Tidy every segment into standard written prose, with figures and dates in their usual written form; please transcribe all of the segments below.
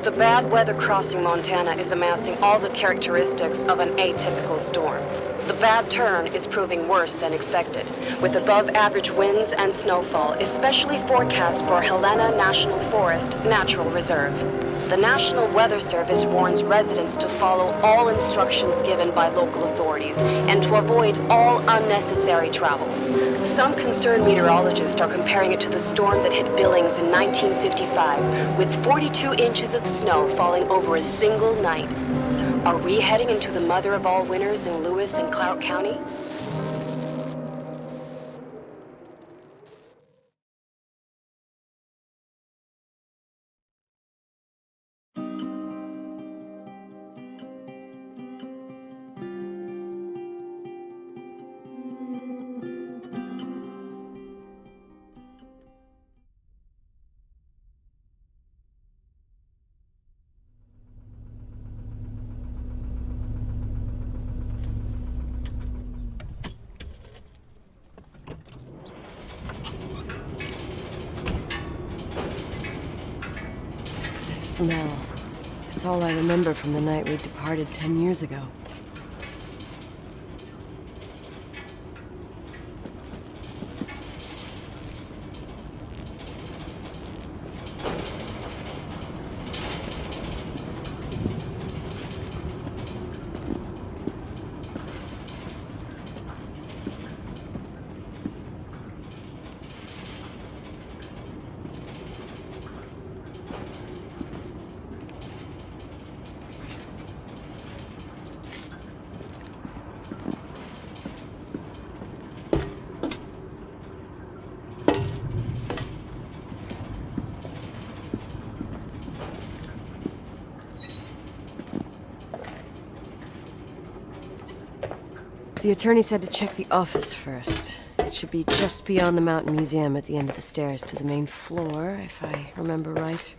The bad weather crossing Montana is amassing all the characteristics of an atypical storm. The bad turn is proving worse than expected, with above-average winds and snowfall, especially forecast for Helena National Forest Natural Reserve. The National Weather Service warns residents to follow all instructions given by local authorities and to avoid all unnecessary travel. Some concerned meteorologists are comparing it to the storm that hit Billings in 1955, with 42 inches of snow falling over a single night. Are we heading into the mother of all winters in Lewis and Clark County? The smell. It's all I remember from the night we departed 10 years ago. The attorney said to check the office first. It should be just beyond the Mountain Museum at the end of the stairs to the main floor, if I remember right.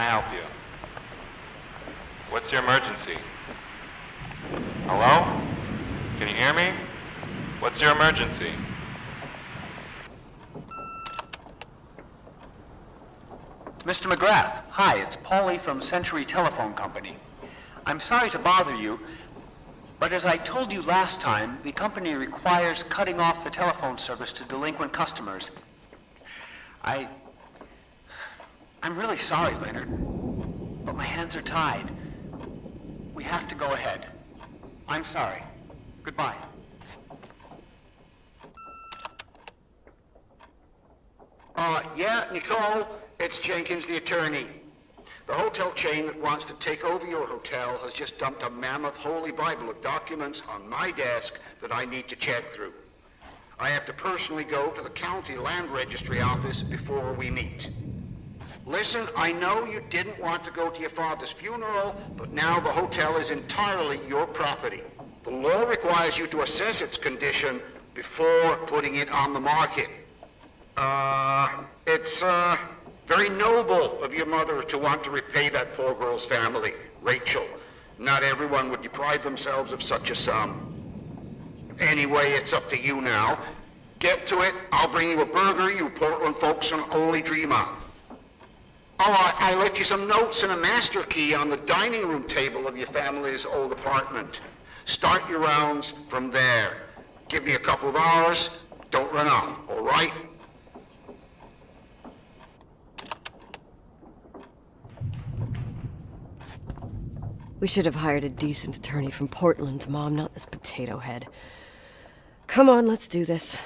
help you? What's your emergency? Hello? Can you hear me? What's your emergency? Mr. McGrath, hi, it's Paulie from Century Telephone Company. I'm sorry to bother you, but as I told you last time, the company requires cutting off the telephone service to delinquent customers. I'm really sorry, Leonard, but my hands are tied. We have to go ahead. I'm sorry. Goodbye. Yeah, Nicole, it's Jenkins, the attorney. The hotel chain that wants to take over your hotel has just dumped a mammoth holy Bible of documents on my desk that I need to check through. I have to personally go to the county land registry office before we meet. Listen, I know you didn't want to go to your father's funeral, but now the hotel is entirely your property. The law requires you to assess its condition before putting it on the market. It's very noble of your mother to want to repay that poor girl's family, Rachel. Not everyone would deprive themselves of such a sum. Anyway, it's up to you now. Get to it. I'll bring you a burger you Portland folks can only dream of. Oh, I left you some notes and a master key on the dining room table of your family's old apartment. Start your rounds from there. Give me a couple of hours. Don't run off, all right? We should have hired a decent attorney from Portland, Mom, not this potato head. Come on, let's do this.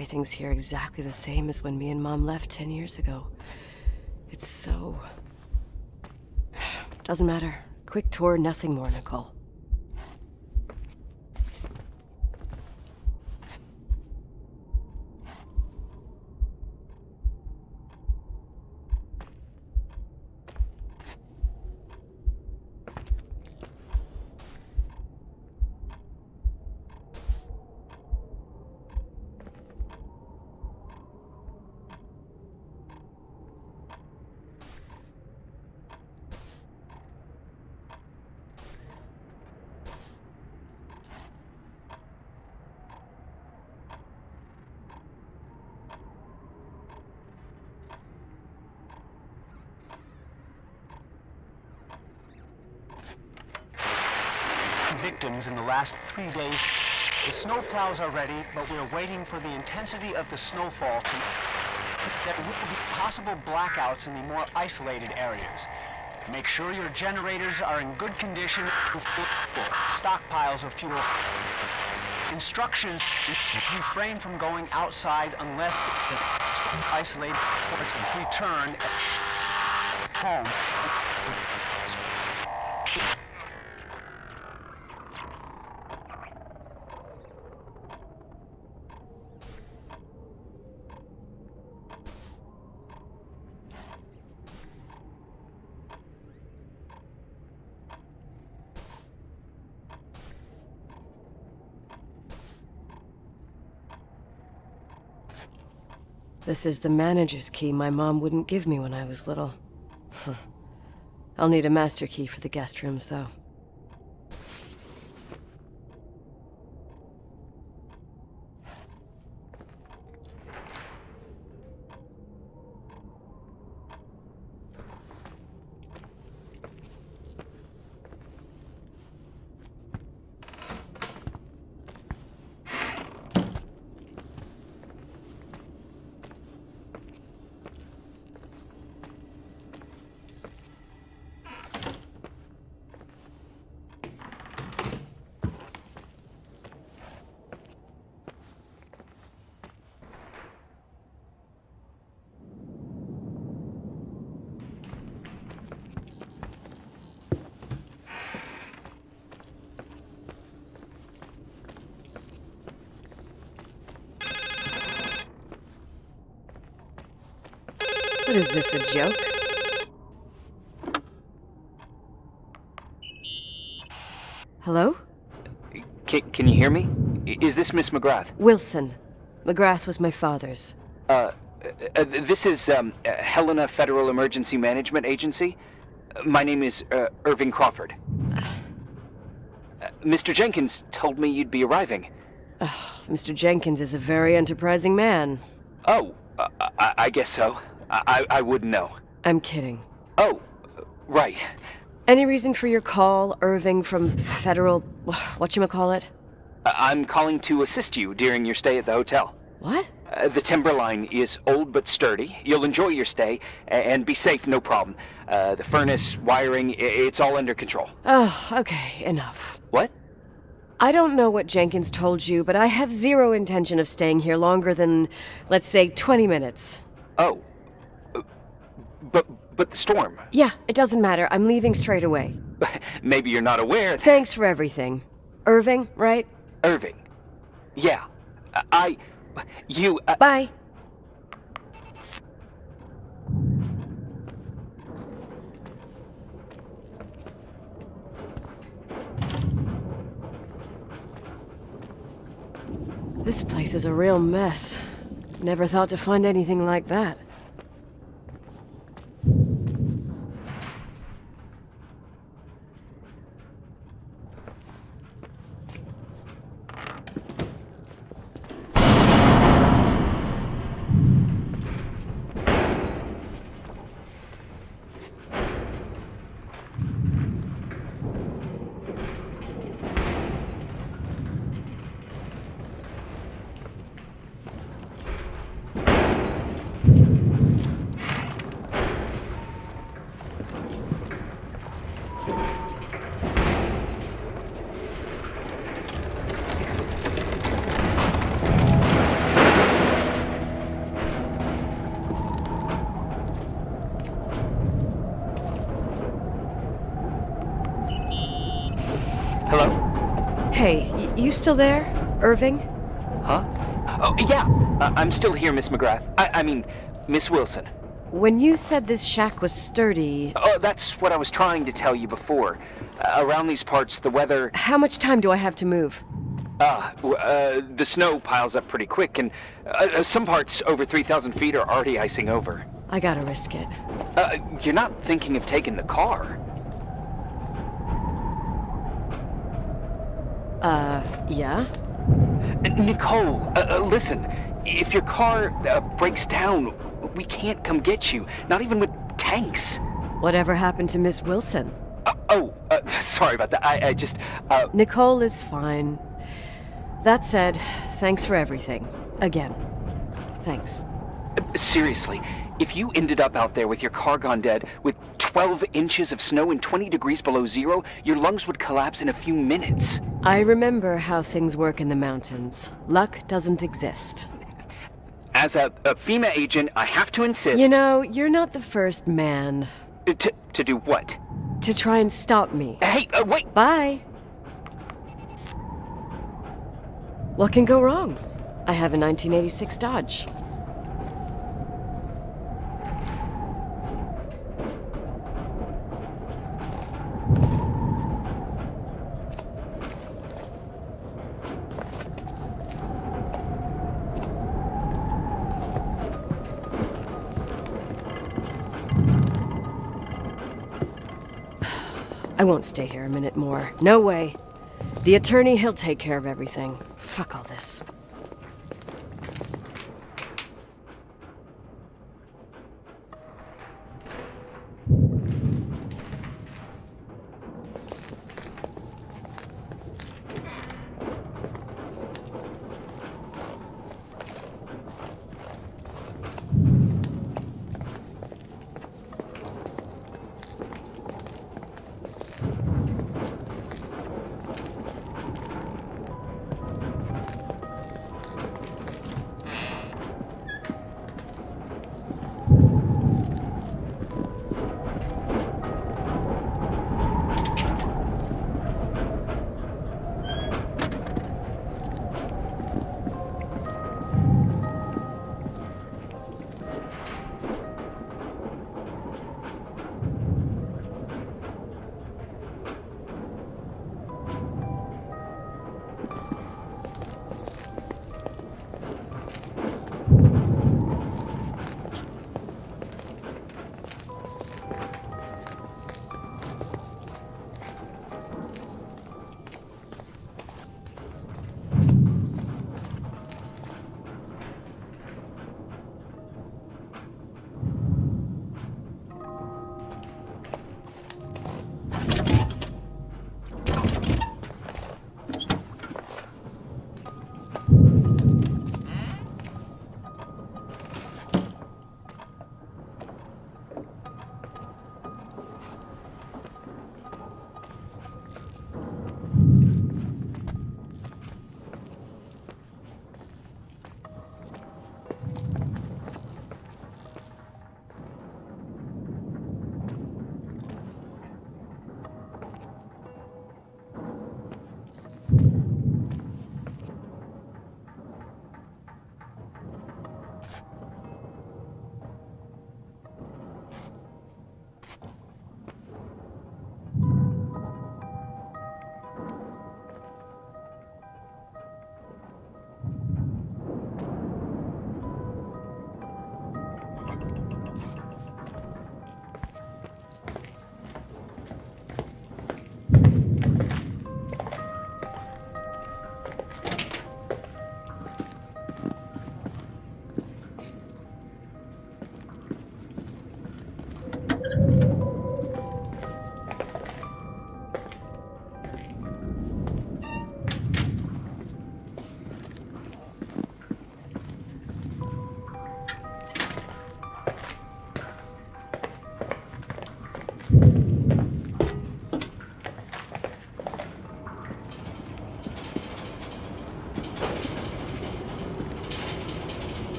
Everything's here exactly the same as when me and Mom left 10 years ago. It's so... Doesn't matter. Quick tour, nothing more, Nicole. Victims in the last 3 days. The snow plows are ready, but we're waiting for the intensity of the snowfall to... There will be possible blackouts in the more isolated areas. Make sure your generators are in good condition with stockpiles of fuel. Instructions: refrain from going outside unless isolated ports return home. This is the manager's key my mom wouldn't give me when I was little. I'll need a master key for the guest rooms, though. What is this, a joke? Hello? Can you hear me? Is this Miss McGrath? Wilson. McGrath was my father's. This is Helena Federal Emergency Management Agency. My name is Irving Crawford. Mr. Jenkins told me you'd be arriving. Mr. Jenkins is a very enterprising man. Oh, I guess so. I wouldn't know. I'm kidding. Oh, right. Any reason for your call, Irving from Federal... whatchamacallit? I'm calling to assist you during your stay at the hotel. What? The timberline is old but sturdy. You'll enjoy your stay, and be safe, no problem. The furnace, wiring, it's all under control. Oh, okay, enough. What? I don't know what Jenkins told you, but I have zero intention of staying here longer than, let's say, 20 minutes. Oh. But the storm. Yeah, it doesn't matter. I'm leaving straight away. Maybe you're not aware. Thanks for everything. Irving, right? Irving. Yeah. You... Bye. This place is a real mess. Never thought to find anything like that. you still there, Irving? Huh? Oh, yeah. I'm still here, Miss McGrath. I mean, Miss Wilson. When you said this shack was sturdy... Oh, that's what I was trying to tell you before. Around these parts, the weather... How much time do I have to move? The snow piles up pretty quick, and some parts over 3,000 feet are already icing over. I gotta risk it. You're not thinking of taking the car? Yeah? Nicole, listen. If your car breaks down, we can't come get you. Not even with tanks. Whatever happened to Miss Wilson? Sorry about that. I just, Nicole is fine. That said, thanks for everything. Again. Thanks. Seriously, if you ended up out there with your car gone dead, with 12 inches of snow and 20 degrees below zero, your lungs would collapse in a few minutes. I remember how things work in the mountains. Luck doesn't exist. As a FEMA agent, I have to insist... You know, you're not the first man. To do what? To try and stop me. Hey, wait! Bye! What can go wrong? I have a 1986 Dodge. I won't stay here a minute more. No way. The attorney, he'll take care of everything. Fuck all this.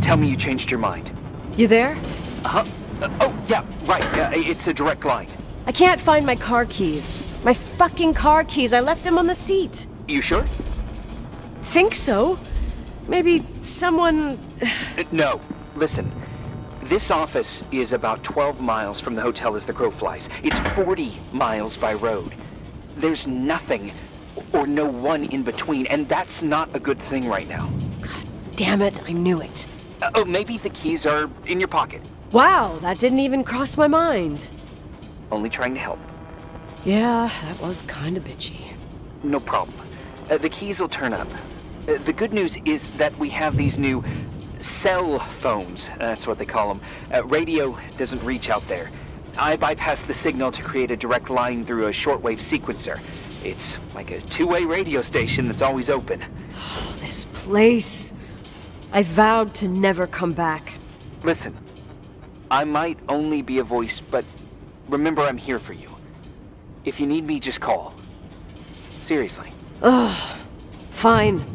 Tell me you changed your mind. You there? Huh? Oh, yeah, right. It's a direct line. I can't find my car keys. My fucking car keys, I left them on the seat. You sure? Think so? Maybe someone... No. Listen. This office is about 12 miles from the hotel as the crow flies. It's 40 miles by road. There's nothing or no one in between, and that's not a good thing right now. God damn it, I knew it. Oh, maybe the keys are in your pocket. Wow, that didn't even cross my mind. Only trying to help. Yeah, that was kinda bitchy. No problem. The keys will turn up. The good news is that we have these new cell phones. That's what they call them. Radio doesn't reach out there. I bypass the signal to create a direct line through a shortwave sequencer. It's like a two-way radio station that's always open. Oh, this place. I vowed to never come back. Listen, I might only be a voice, but remember I'm here for you. If you need me, just call. Seriously. Ugh. Fine.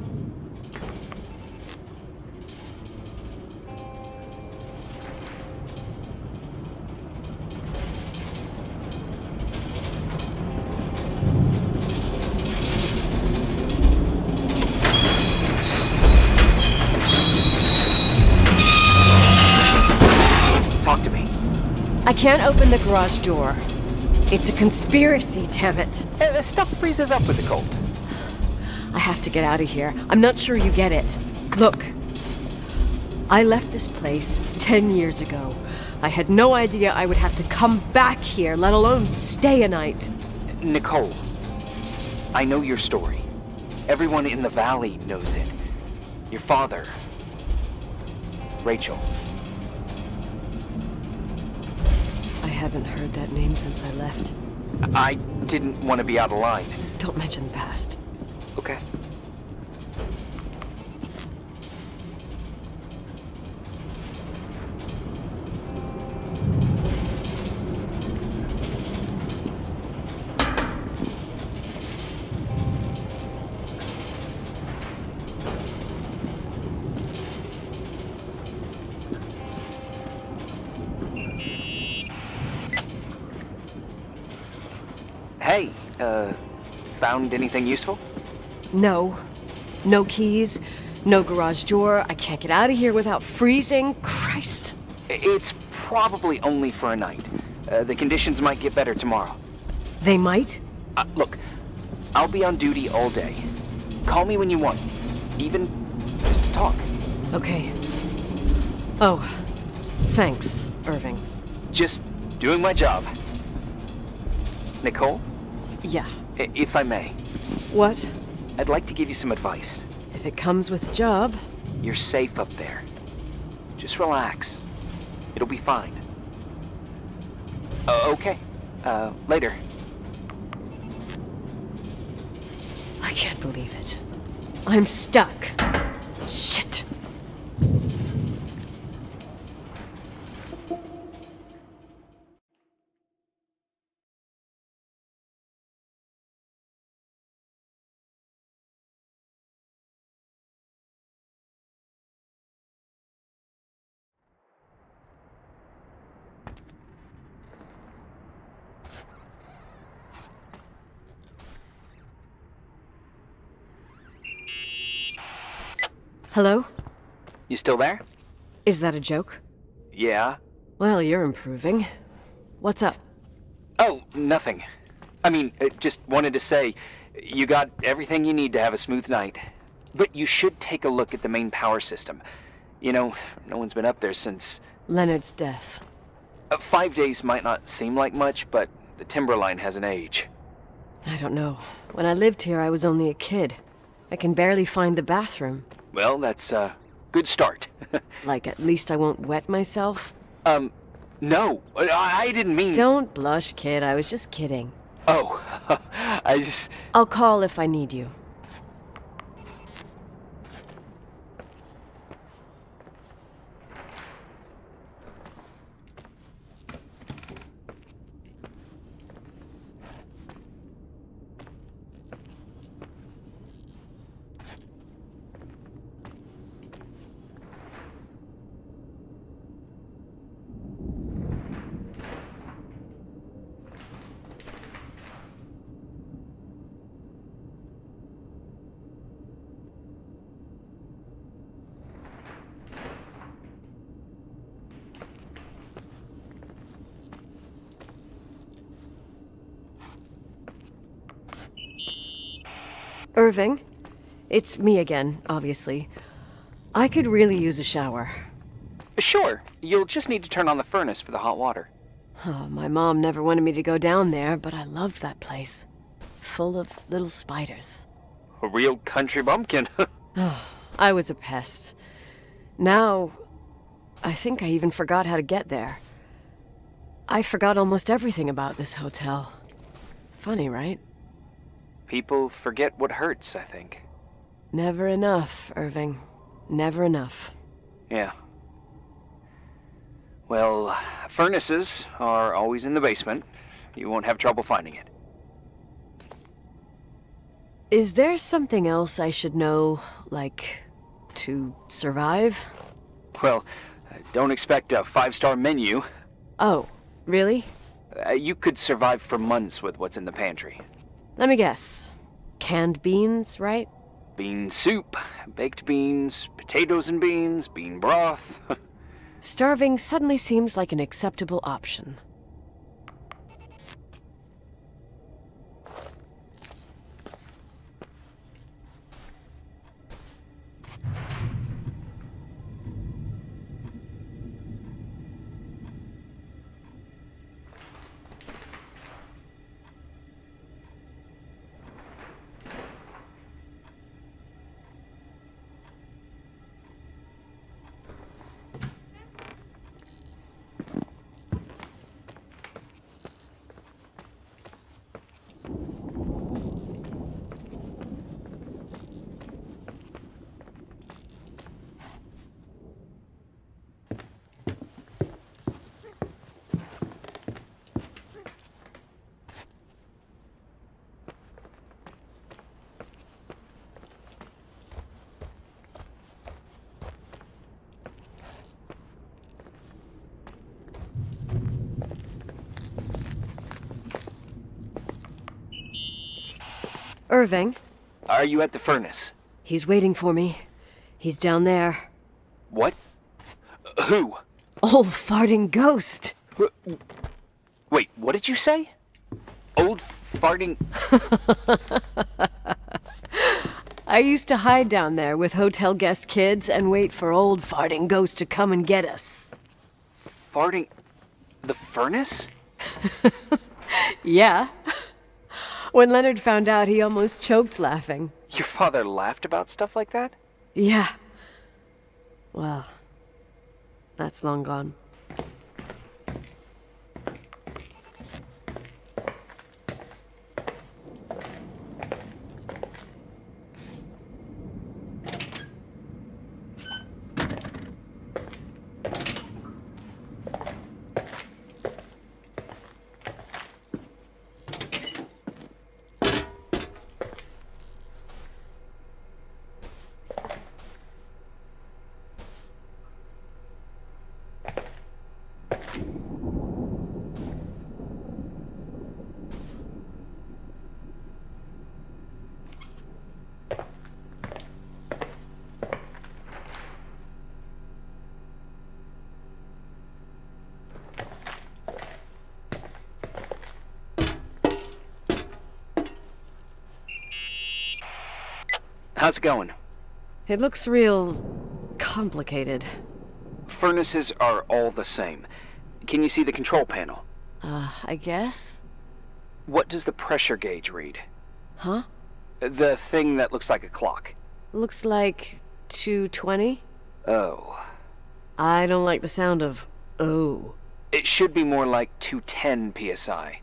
Talk to me. I can't open the garage door. It's a conspiracy, damn it. Stuff freezes up with the cold. I have to get out of here. I'm not sure you get it. Look. I left this place 10 years ago. I had no idea I would have to come back here, let alone stay a night. Nicole, I know your story. Everyone in the valley knows it. Your father, Rachel. I haven't heard that name since I left. I didn't want to be out of line. Don't mention the past. Okay. Hey, found anything useful? No. No keys. No garage door. I can't get out of here without freezing. Christ. It's probably only for a night. The conditions might get better tomorrow. They might? Look, I'll be on duty all day. Call me when you want, even just to talk. Okay. Oh, thanks, Irving. Just doing my job. Nicole, Yeah. if I may, What? I'd like to give you some advice. If it comes with the job. You're safe up there. Just relax. It'll be fine. Okay. Later. I can't believe it. I'm stuck. Shit. Hello? You still there? Is that a joke? Yeah. Well, you're improving. What's up? Oh, nothing. I mean, just wanted to say, you got everything you need to have a smooth night. But you should take a look at the main power system. You know, no one's been up there since... Leonard's death. 5 days might not seem like much, but the timberline has an age. I don't know. When I lived here, I was only a kid. I can barely find the bathroom. Well, that's a good start. Like, at least I won't wet myself? No, I didn't mean... Don't blush, kid. I was just kidding. Oh, I just... I'll call if I need you. Irving, it's me again, obviously. I could really use a shower. Sure, you'll just need to turn on the furnace for the hot water. Oh, my mom never wanted me to go down there, but I loved that place. Full of little spiders. A real country bumpkin. I was a pest. Now, I think I even forgot how to get there. I forgot almost everything about this hotel. Funny, right? People forget what hurts, I think. Never enough, Irving. Never enough. Yeah. Well, furnaces are always in the basement. You won't have trouble finding it. Is there something else I should know, like, to survive? Well, don't expect a 5-star menu. Oh, really? You could survive for months with what's in the pantry. Let me guess. Canned beans, right? Bean soup, baked beans, potatoes and beans, bean broth. Starving suddenly seems like an acceptable option. Irving, Are you at the furnace? he's waiting for me. He's down there. What? Who? Old farting ghost! Wait, what did you say? Old farting... I used to hide down there with hotel guest kids and wait for old farting ghost to come and get us. farting... the furnace? Yeah. When Leonard found out, he almost choked laughing. Your father laughed about stuff like that? Yeah. Well, that's long gone. How's it going? It looks real complicated. Furnaces are all the same. Can you see the control panel? I guess? What does the pressure gauge read? Huh? The thing that looks like a clock. Looks like 220? Oh. I don't like the sound of oh. It should be more like 210 psi.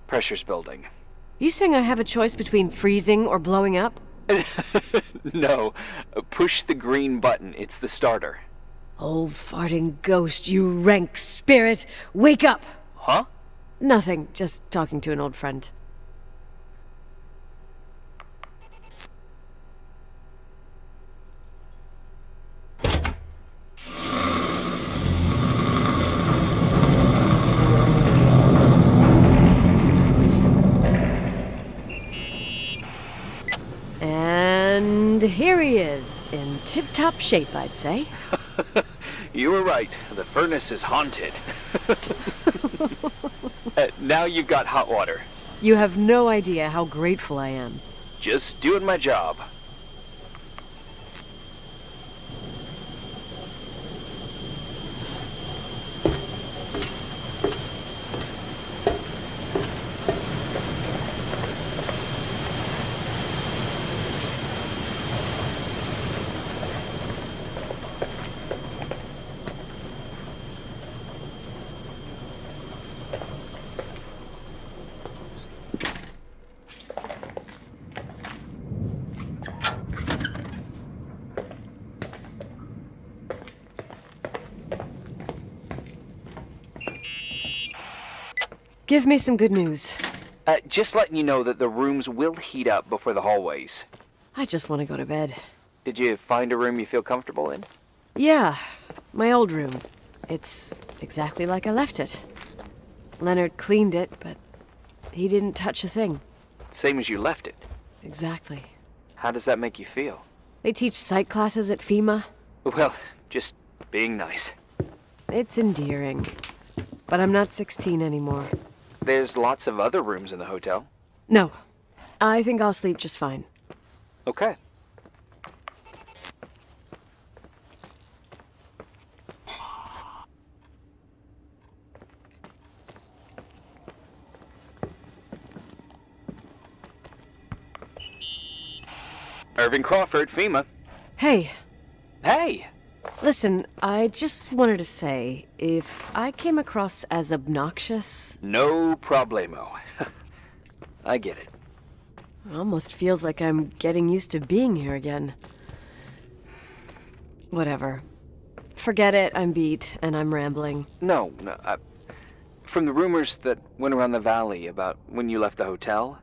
Pressure's building. You saying I have a choice between freezing or blowing up? No. Push the green button. It's the starter. Old farting ghost, you rank spirit! Wake up! Huh? Nothing, just talking to an old friend. And here he is, in tip-top shape, I'd say. You were right. The furnace is haunted. Now you've got hot water. You have no idea how grateful I am. Just doing my job. Give me some good news. Just letting you know that the rooms will heat up before the hallways. I just want to go to bed. Did you find a room you feel comfortable in? Yeah, my old room. It's exactly like I left it. Leonard cleaned it, but he didn't touch a thing. Same as you left it. Exactly. How does that make you feel? They teach psych classes at FEMA. Well, just being nice. It's endearing. But I'm not 16 anymore. There's lots of other rooms in the hotel. No, I think I'll sleep just fine. Okay. Irving Crawford, FEMA. Hey, Hey! listen, I just wanted to say, if I came across as obnoxious, No problemo. I get it. it almost feels like I'm getting used to being here again. Whatever. Forget it, I'm beat, and I'm rambling. No. From the rumors that went around the valley about when you left the hotel,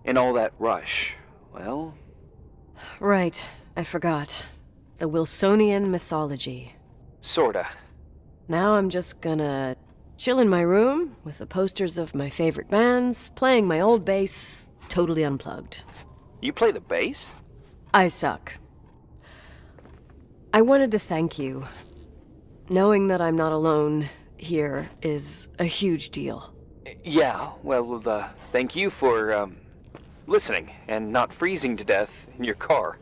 and all that rush, well... Right, I forgot. The Wilsonian mythology. Sorta. Now I'm just gonna chill in my room with the posters of my favorite bands, playing my old bass, totally unplugged. You play the bass? I suck. I wanted to thank you. Knowing that I'm not alone here is a huge deal. Yeah, well, thank you for, listening and not freezing to death in your car.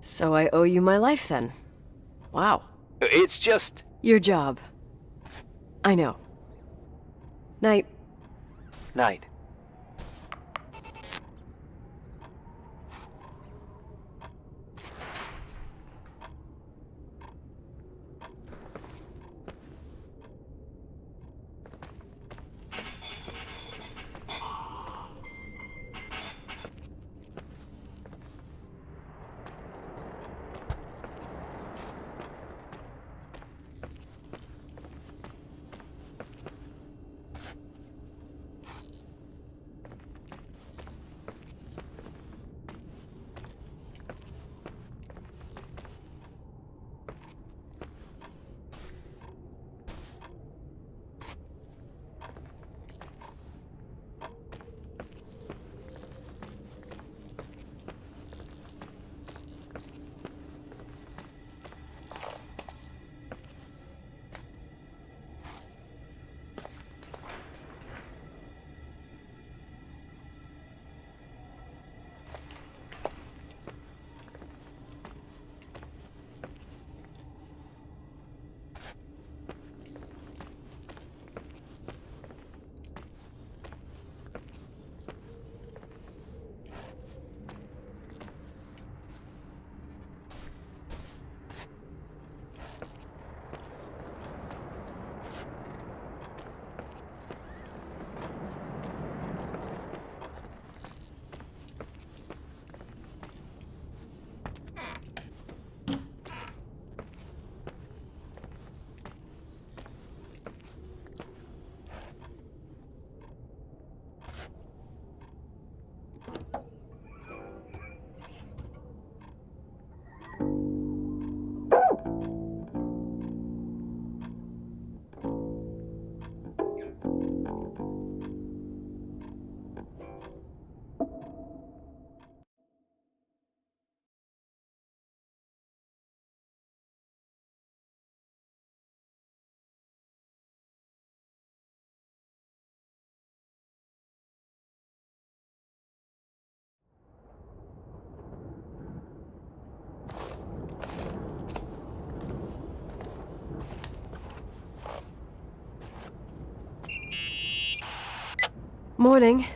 So I owe you my life then. Wow. It's just... Your job. I know. Night. Night. Morning.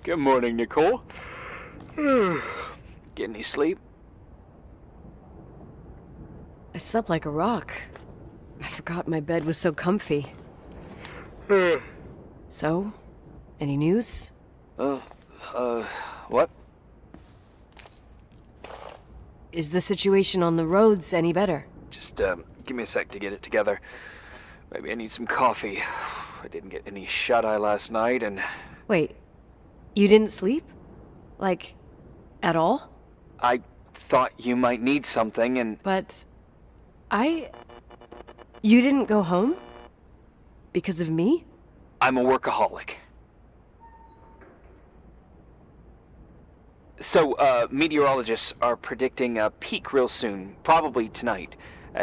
Good morning, Nicole. Get any sleep? I slept like a rock. I forgot my bed was so comfy. So, any news? What? Is the situation on the roads any better? Just, give me a sec to get it together. Maybe I need some coffee. I didn't get any shut-eye last night, and... Wait, you didn't sleep? Like, at all? I thought you might need something, and... But... You didn't go home? Because of me? I'm a workaholic. So, meteorologists are predicting a peak real soon, probably tonight.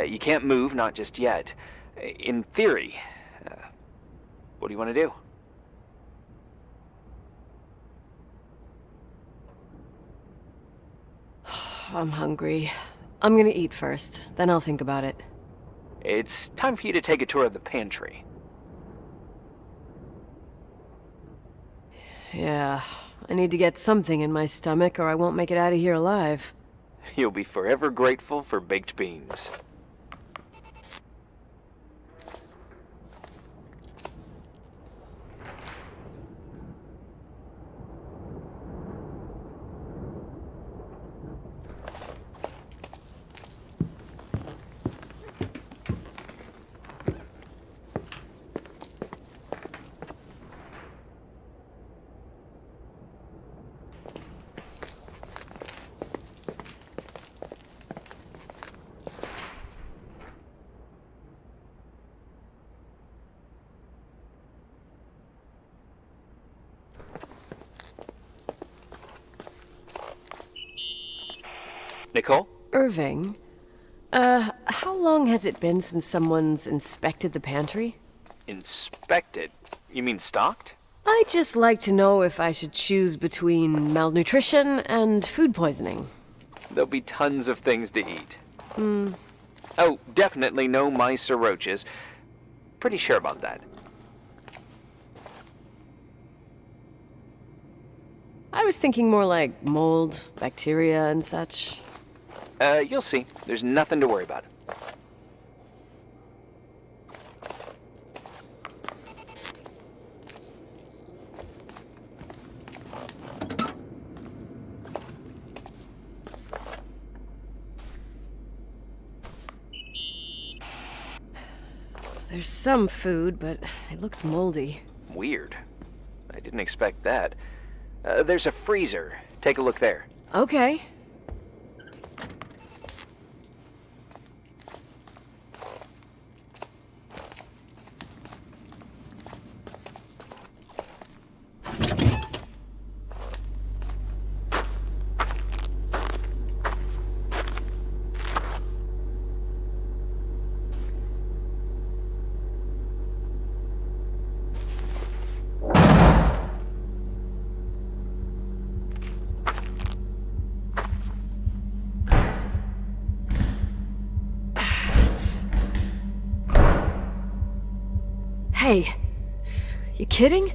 You can't move, not just yet. In theory. What do you want to do? I'm hungry. I'm gonna eat first, then I'll think about it. It's time for you to take a tour of the pantry. Yeah, I need to get something in my stomach or I won't make it out of here alive. You'll be forever grateful for baked beans. Nicole? Irving, how long has it been since someone's inspected the pantry? Inspected? You mean stocked? I'd just like to know if I should choose between malnutrition and food poisoning. There'll be tons of things to eat. Oh, definitely no mice or roaches. Pretty sure about that. I was thinking more like mold, bacteria, and such. You'll see. There's nothing to worry about. There's some food, but it looks moldy. Weird. I didn't expect that. There's a freezer. Take a look there. Okay. Hey, you kidding?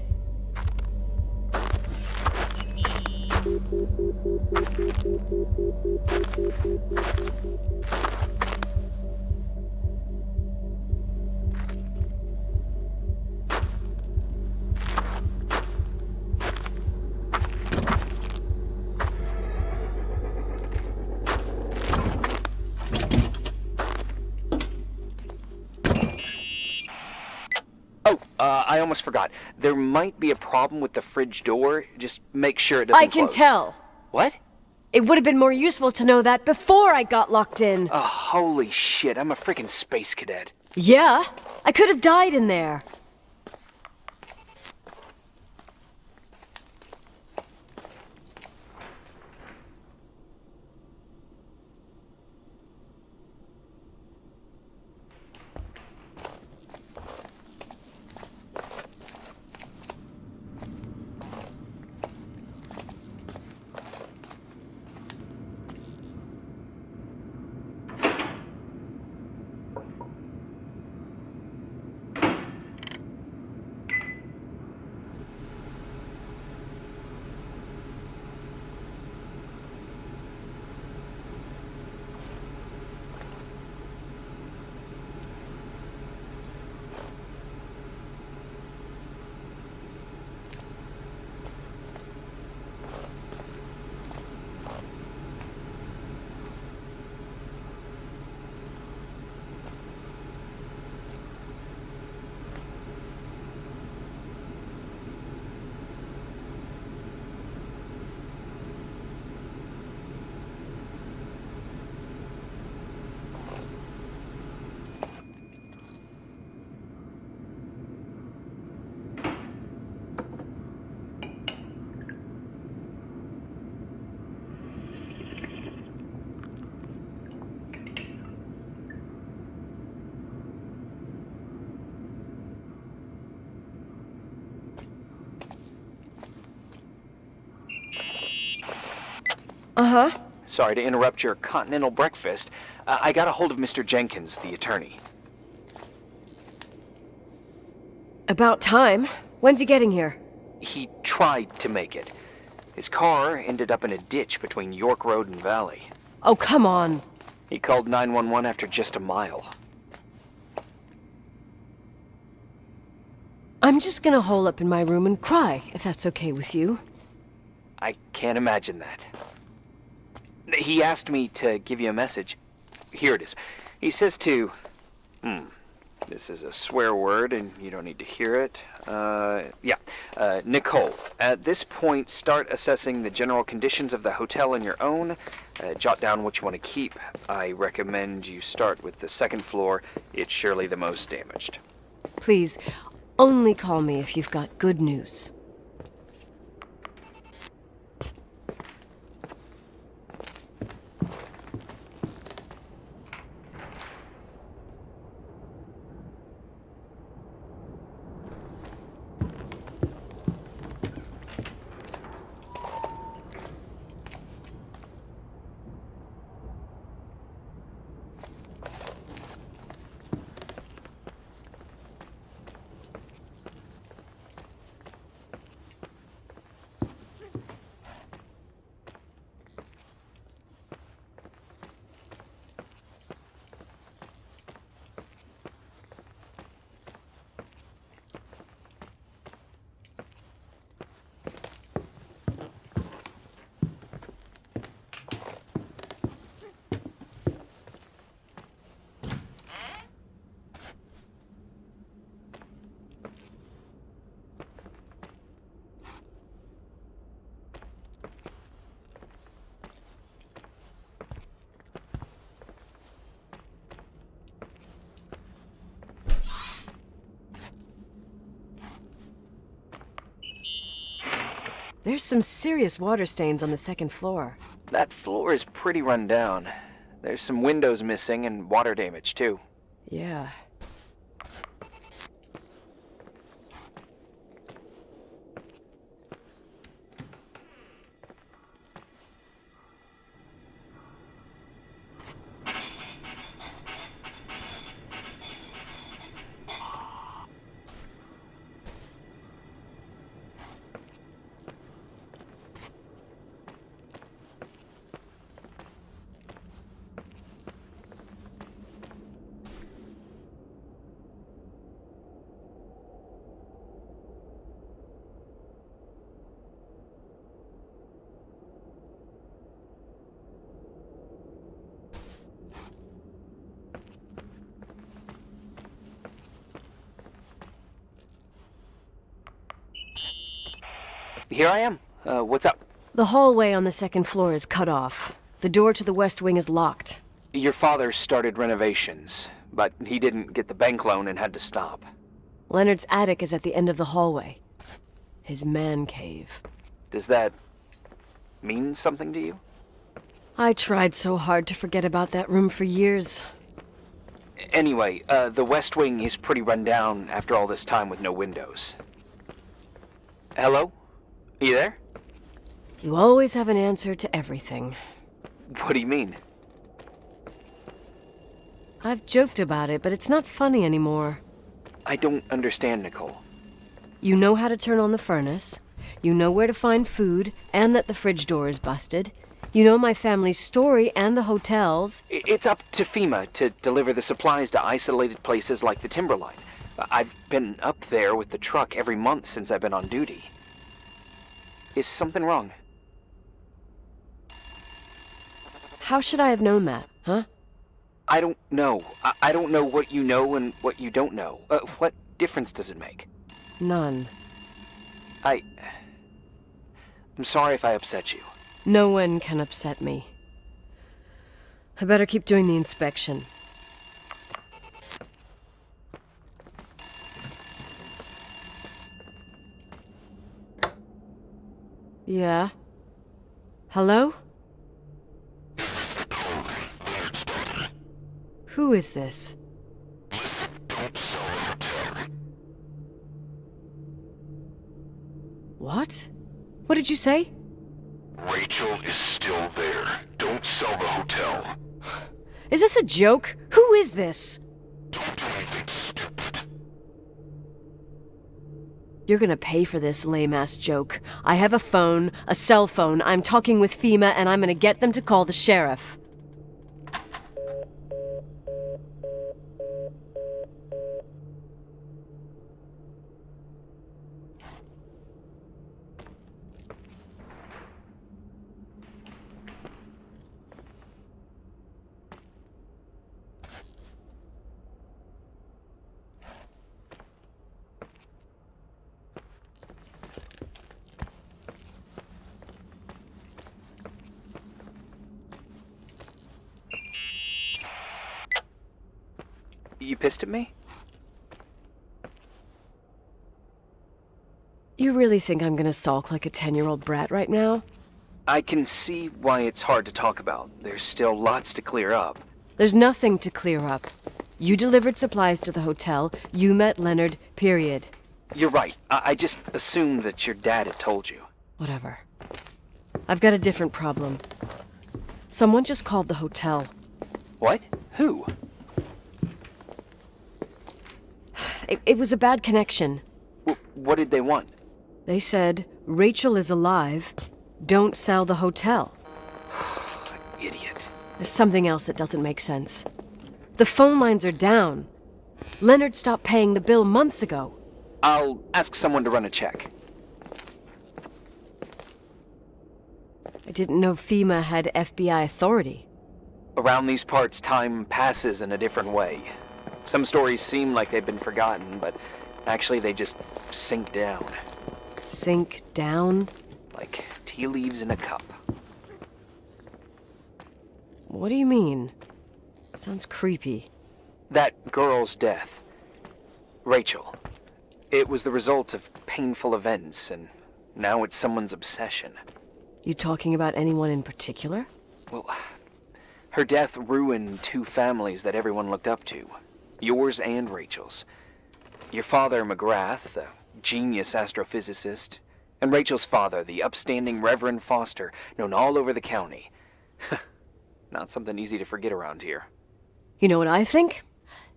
I almost forgot. There might be a problem with the fridge door. Just make sure it doesn't I can close. tell. What? It would have been more useful to know that before I got locked in. Oh, holy shit. I'm a freaking space cadet. Yeah, I could have died in there. Uh-huh. Sorry to interrupt your continental breakfast. I got a hold of Mr. Jenkins, the attorney. About time. When's he getting here? He tried to make it. His car ended up in a ditch between York Road and Valley. Oh, come on. He called 911 after just a mile. I'm just gonna hole up in my room and cry, if that's okay with you. I can't imagine that. He asked me to give you a message. Here it is. He says to... This is a swear word, and you don't need to hear it. Nicole, at this point, start assessing the general conditions of the hotel on your own. Jot down what you want to keep. I recommend you start with the second floor. It's surely the most damaged. Please, only call me if you've got good news. There's some serious water stains on the second floor. That floor is pretty run down. There's some windows missing and water damage, too. Yeah. Here I am. What's up? The hallway on the second floor is cut off. The door to the west wing is locked. Your father started renovations, but he didn't get the bank loan and had to stop. Leonard's attic is at the end of the hallway. His man cave. Does that mean something to you? I tried so hard to forget about that room for years. Anyway, the west wing is pretty run down after all this time with no windows. Hello? You there? You always have an answer to everything. What do you mean? I've joked about it, but it's not funny anymore. I don't understand, Nicole. You know how to turn on the furnace. You know where to find food, and that the fridge door is busted. You know my family's story and the hotel's. It's up to FEMA to deliver the supplies to isolated places like the Timberline. I've been up there with the truck every month since I've been on duty. Is something wrong? How should I have known that, huh? I don't know. I don't know what you know and what you don't know. What difference does it make? None. I'm sorry if I upset you. No one can upset me. I better keep doing the inspection. Yeah? Hello? Who is this? What? What did you say? Rachel is still there. sell the hotel. Is this a joke? Who is this? Don't do anything stupid. You're gonna pay for this lame-ass joke. I have a phone, a cell phone. I'm talking with FEMA, and I'm gonna get them to call the sheriff. You pissed at me? You really think I'm gonna sulk like a 10-year-old brat right now? I can see why it's hard to talk about. There's still lots to clear up. There's nothing to clear up. You delivered supplies to the hotel. You met Leonard, period. You're right. I just assumed that your dad had told you. Whatever. I've got a different problem. Someone just called the hotel. What? Who? It was a bad connection. What did they want? They said, Rachel is alive. Don't sell the hotel. Idiot. There's something else that doesn't make sense. The phone lines are down. Leonard stopped paying the bill months ago. I'll ask someone to run a check. I didn't know FEMA had FBI authority. Around these parts, time passes in a different way. Some stories seem like they've been forgotten, but actually they just sink down. Sink down? Like tea leaves in a cup. What do you mean? Sounds creepy. That girl's death. Rachel. It was the result of painful events, and now it's someone's obsession. You talking about anyone in particular? Well, her death ruined two families that everyone looked up to. Yours and Rachel's. Your father, McGrath, the genius astrophysicist, and Rachel's father, the upstanding Reverend Foster, known all over the county. Not something easy to forget around here. You know what I think?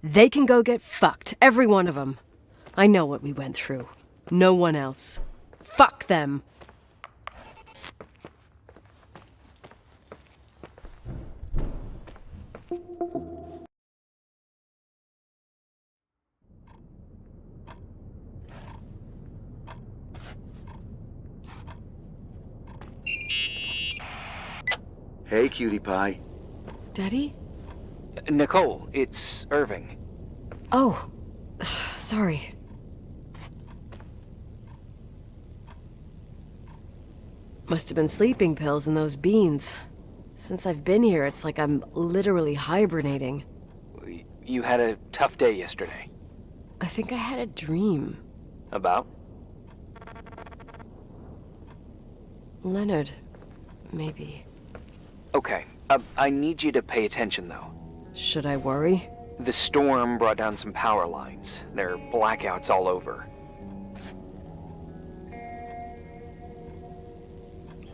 They can go get fucked, every one of them. I know what we went through. No one else. Fuck them. Hey, cutie pie. Daddy? Nicole, it's Irving. Oh, sorry. Must have been sleeping pills in those beans. Since I've been here, it's like I'm literally hibernating. You had a tough day yesterday. I think I had a dream. About? Leonard, maybe. Okay, I need you to pay attention, though. Should I worry? The storm brought down some power lines. There are blackouts all over.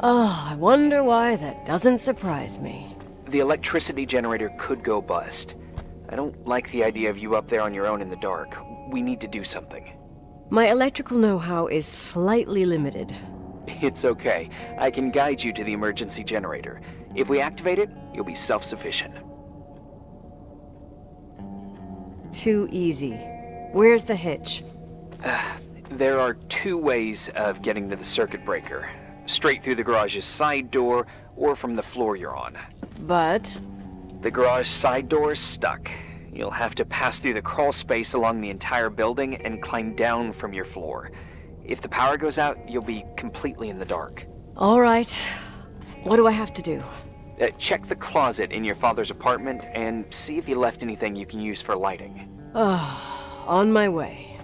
Oh, I wonder why that doesn't surprise me. The electricity generator could go bust. I don't like the idea of you up there on your own in the dark. We need to do something. My electrical know-how is slightly limited. It's okay. I can guide you to the emergency generator. If we activate it, you'll be self-sufficient. Too easy. Where's the hitch? There are two ways of getting to the circuit breaker. Straight through the garage's side door, or from the floor you're on. But... The garage side door is stuck. You'll have to pass through the crawl space along the entire building and climb down from your floor. If the power goes out, you'll be completely in the dark. all right. What do I have to do? Check the closet in your father's apartment and see if he left anything you can use for lighting. Oh, on my way.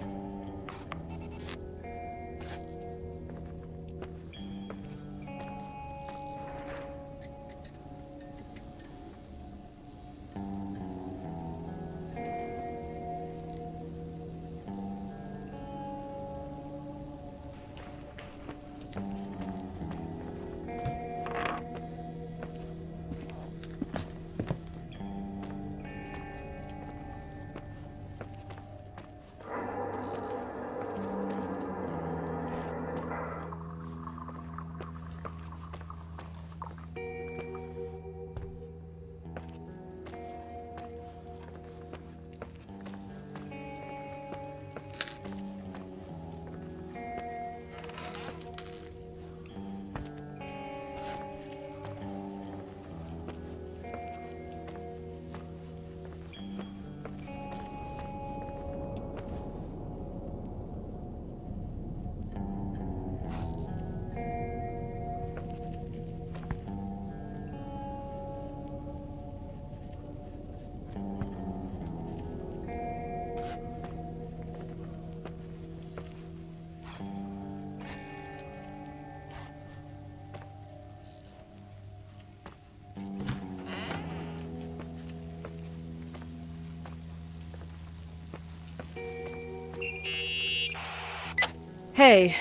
Hey.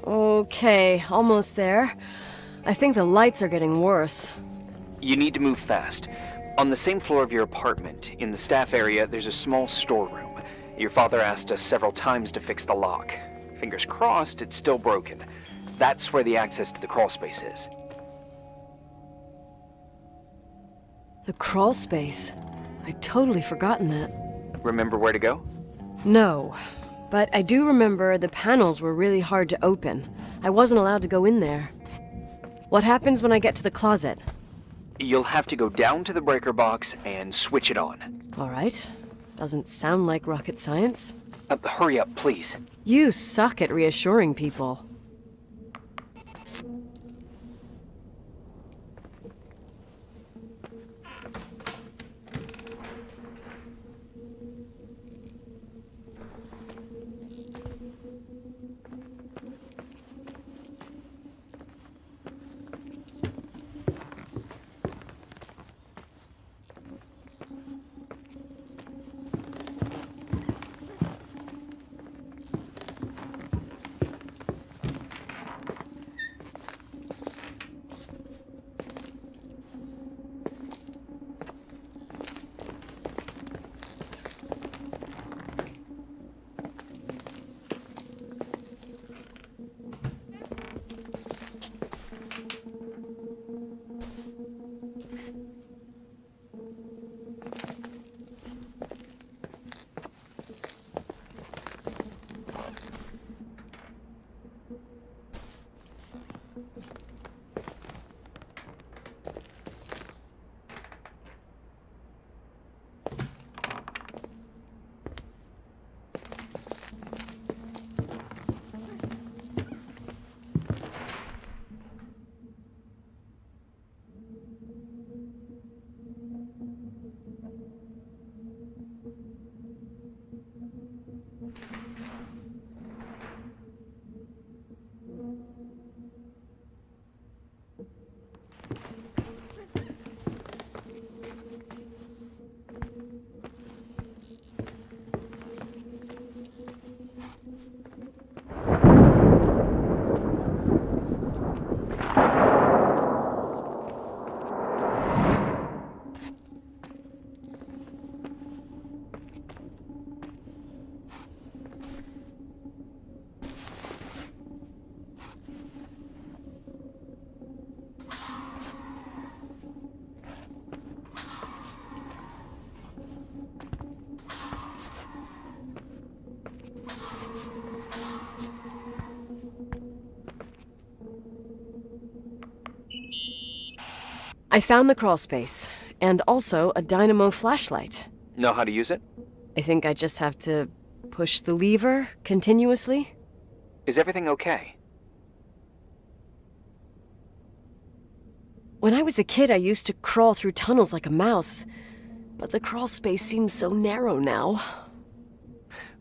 Okay, almost there. I think the lights are getting worse. You need to move fast. On the same floor of your apartment, in the staff area, there's a small storeroom. Your father asked us several times to fix the lock. Fingers crossed, it's still broken. That's where the access to the crawl space is. The crawl space? I'd totally forgotten that. Remember where to go? No, but I do remember the panels were really hard to open. I wasn't allowed to go in there. What happens when I get to the closet? You'll have to go down to the breaker box and switch it on. All right. Doesn't sound like rocket science. Hurry up, please. You suck at reassuring people. I found the crawl space, and also a dynamo flashlight. Know how to use it? I think I just have to push the lever continuously. Is everything okay? When I was a kid, I used to crawl through tunnels like a mouse, but the crawl space seems so narrow now.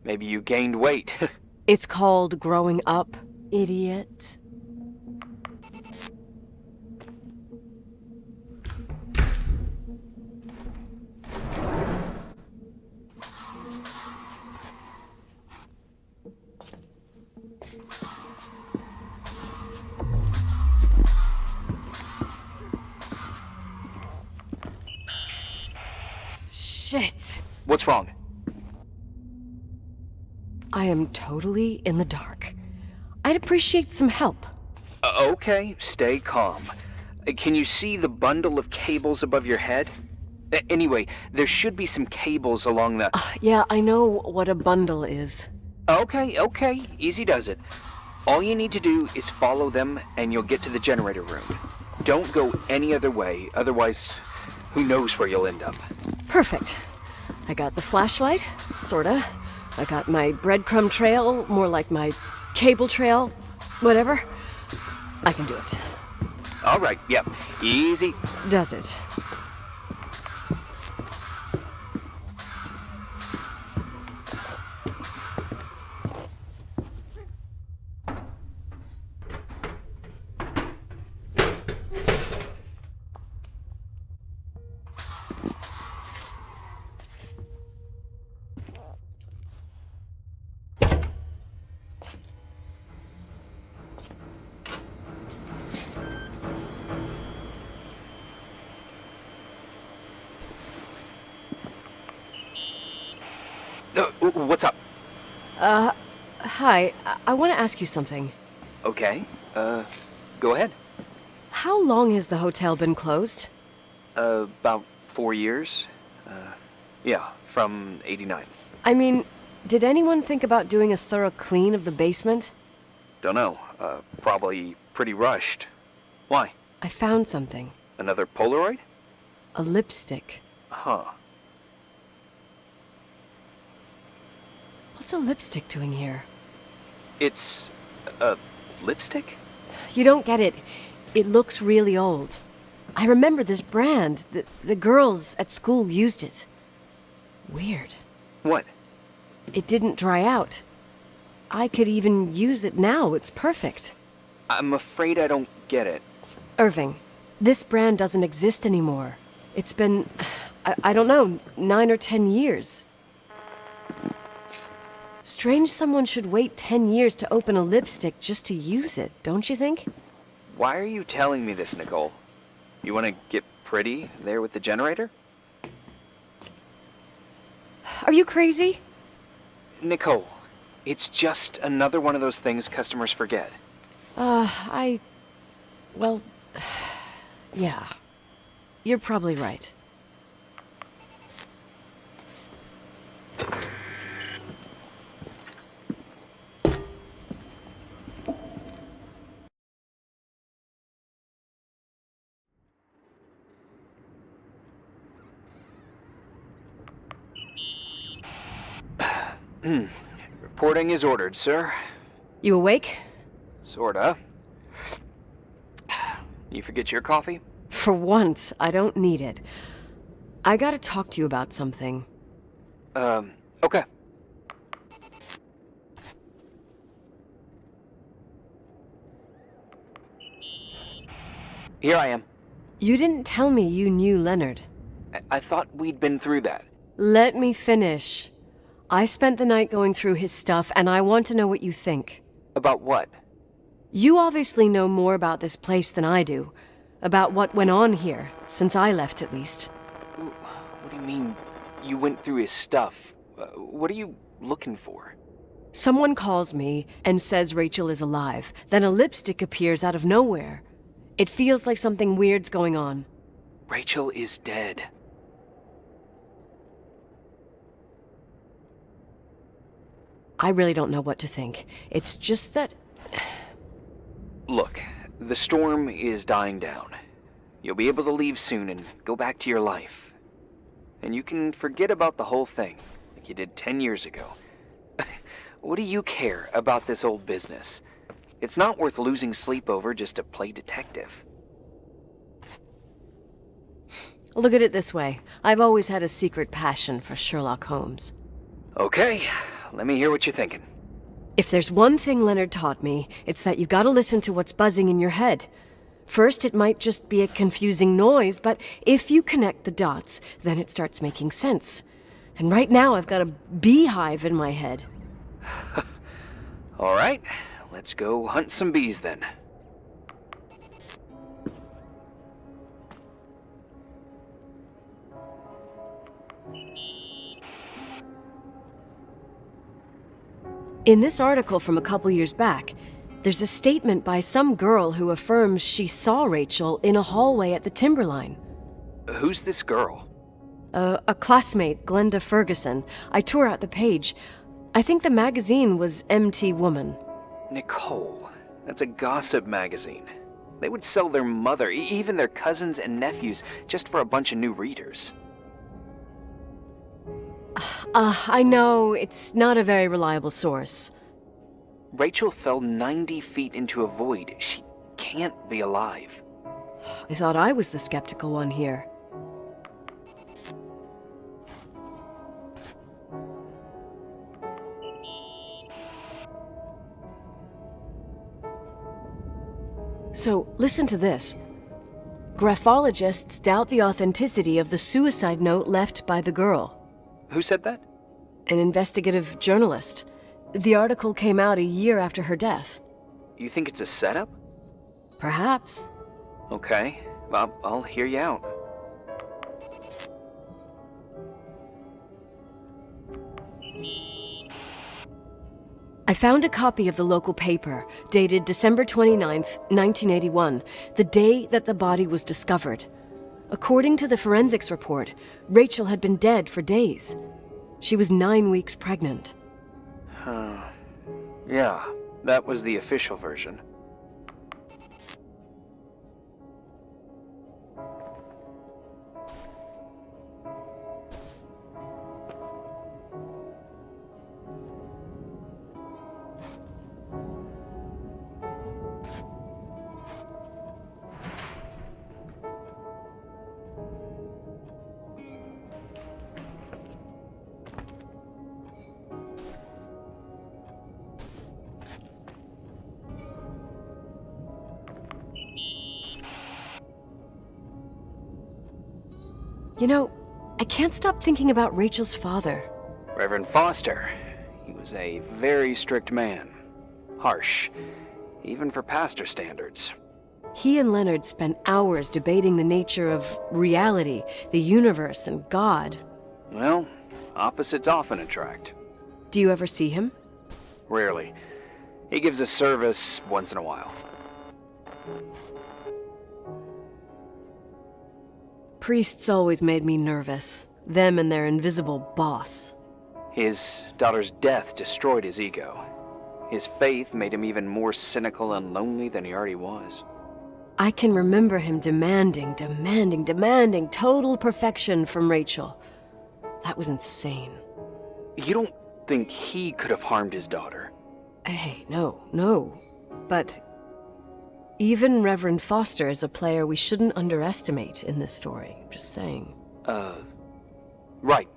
Maybe you gained weight. It's called growing up, idiot. Shit. What's wrong? I am totally in the dark. I'd appreciate some help. Okay, stay calm. Can you see the bundle of cables above your head? Anyway, there should be some cables along the... Yeah, I know what a bundle is. Okay, easy does it. All you need to do is follow them and you'll get to the generator room. Don't go any other way, otherwise, who knows where you'll end up. Perfect. I got the flashlight, sorta. I got my breadcrumb trail, more like my cable trail, whatever. I can do it. All right, yep, easy. Does it? What's up? Hi. I want to ask you something. Okay, go ahead. How long has the hotel been closed? About 4 years. Yeah, from 89. I mean, did anyone think about doing a thorough clean of the basement? Don't know, probably pretty rushed. Why? I found something. Another Polaroid? A lipstick. Huh. What's a lipstick doing here? It's a lipstick? You don't get it. It looks really old. I remember this brand. The girls at school used it. Weird. What? It didn't dry out. I could even use it now. It's perfect. I'm afraid I don't get it. Irving, this brand doesn't exist anymore. It's been, I don't know, 9 or 10 years. Strange someone should wait 10 years to open a lipstick just to use it, don't you think? Why are you telling me this, Nicole? You want to get pretty there with the generator? Are you crazy? Nicole, it's just another one of those things customers forget. Well, yeah. You're probably right. Reporting is ordered, sir. You awake? Sorta. You forget your coffee? For once, I don't need it. I gotta talk to you about something. Okay. Here I am. You didn't tell me you knew Leonard. I thought we'd been through that. Let me finish. I spent the night going through his stuff, and I want to know what you think. About what? You obviously know more about this place than I do. About what went on here, since I left at least. What do you mean, you went through his stuff? What are you looking for? Someone calls me and says Rachel is alive. Then a lipstick appears out of nowhere. It feels like something weird's going on. Rachel is dead. I really don't know what to think. It's just that... Look, the storm is dying down. You'll be able to leave soon and go back to your life. And you can forget about the whole thing, like you did 10 years ago. What do you care about this old business? It's not worth losing sleep over just to play detective. Look at it this way. I've always had a secret passion for Sherlock Holmes. Okay, let me hear what you're thinking. If there's one thing Leonard taught me, it's that you gotta listen to what's buzzing in your head. First, it might just be a confusing noise, but if you connect the dots, then it starts making sense. And right now, I've got a beehive in my head. All right, let's go hunt some bees then. In this article from a couple years back, there's a statement by some girl who affirms she saw Rachel in a hallway at the Timberline. Who's this girl? A classmate, Glenda Ferguson. I tore out the page. I think the magazine was MT Woman. Nicole, that's a gossip magazine. They would sell their mother, even their cousins and nephews, just for a bunch of new readers. I know, it's not a very reliable source. Rachel fell 90 feet into a void. She can't be alive. I thought I was the skeptical one here. So, listen to this. Graphologists doubt the authenticity of the suicide note left by the girl. Who said that? An investigative journalist. The article came out a year after her death. You think it's a setup? Perhaps. Okay, I'll hear you out. I found a copy of the local paper, dated December 29th, 1981, the day that the body was discovered. According to the forensics report, Rachel had been dead for days. She was 9 weeks pregnant. Yeah, that was the official version. You know, I can't stop thinking about Rachel's father. Reverend Foster. He was a very strict man. Harsh, even for pastor standards. He and Leonard spent hours debating the nature of reality, the universe, and God. Well, opposites often attract. Do you ever see him? Rarely. He gives a service once in a while. Priests always made me nervous. Them and their invisible boss. His daughter's death destroyed his ego. His faith made him even more cynical and lonely than he already was. I can remember him demanding total perfection from Rachel. That was insane. You don't think he could have harmed his daughter? Hey, no. But even Reverend Foster is a player we shouldn't underestimate in this story. Just saying. Right.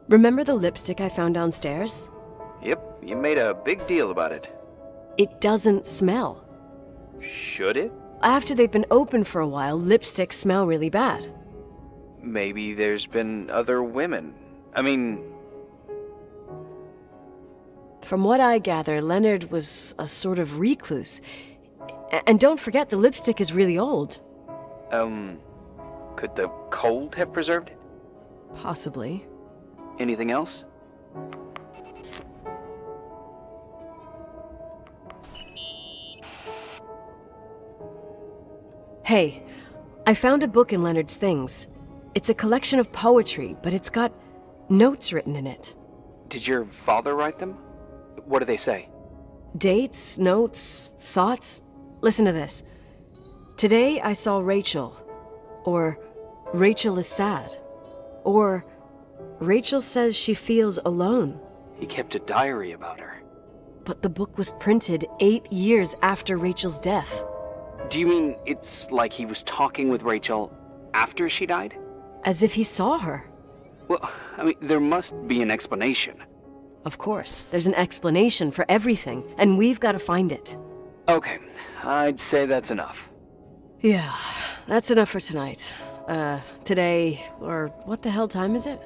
Remember the lipstick I found downstairs? Yep, you made a big deal about it. It doesn't smell. Should it? After they've been open for a while, lipsticks smell really bad. Maybe there's been other women. From what I gather, Leonard was a sort of recluse. And don't forget, the lipstick is really old. Could the cold have preserved it? Possibly. Anything else? Hey, I found a book in Leonard's things. It's a collection of poetry, but it's got notes written in it. Did your father write them? What do they say? Dates, notes, thoughts. Listen to this. Today I saw Rachel. Or Rachel is sad. Or Rachel says she feels alone. He kept a diary about her. But the book was printed 8 years after Rachel's death. Do you mean it's like he was talking with Rachel after she died? As if he saw her. Well, there must be an explanation. Of course, there's an explanation for everything, and we've got to find it. Okay, I'd say that's enough. Yeah, that's enough for tonight. Today, or what the hell time is it?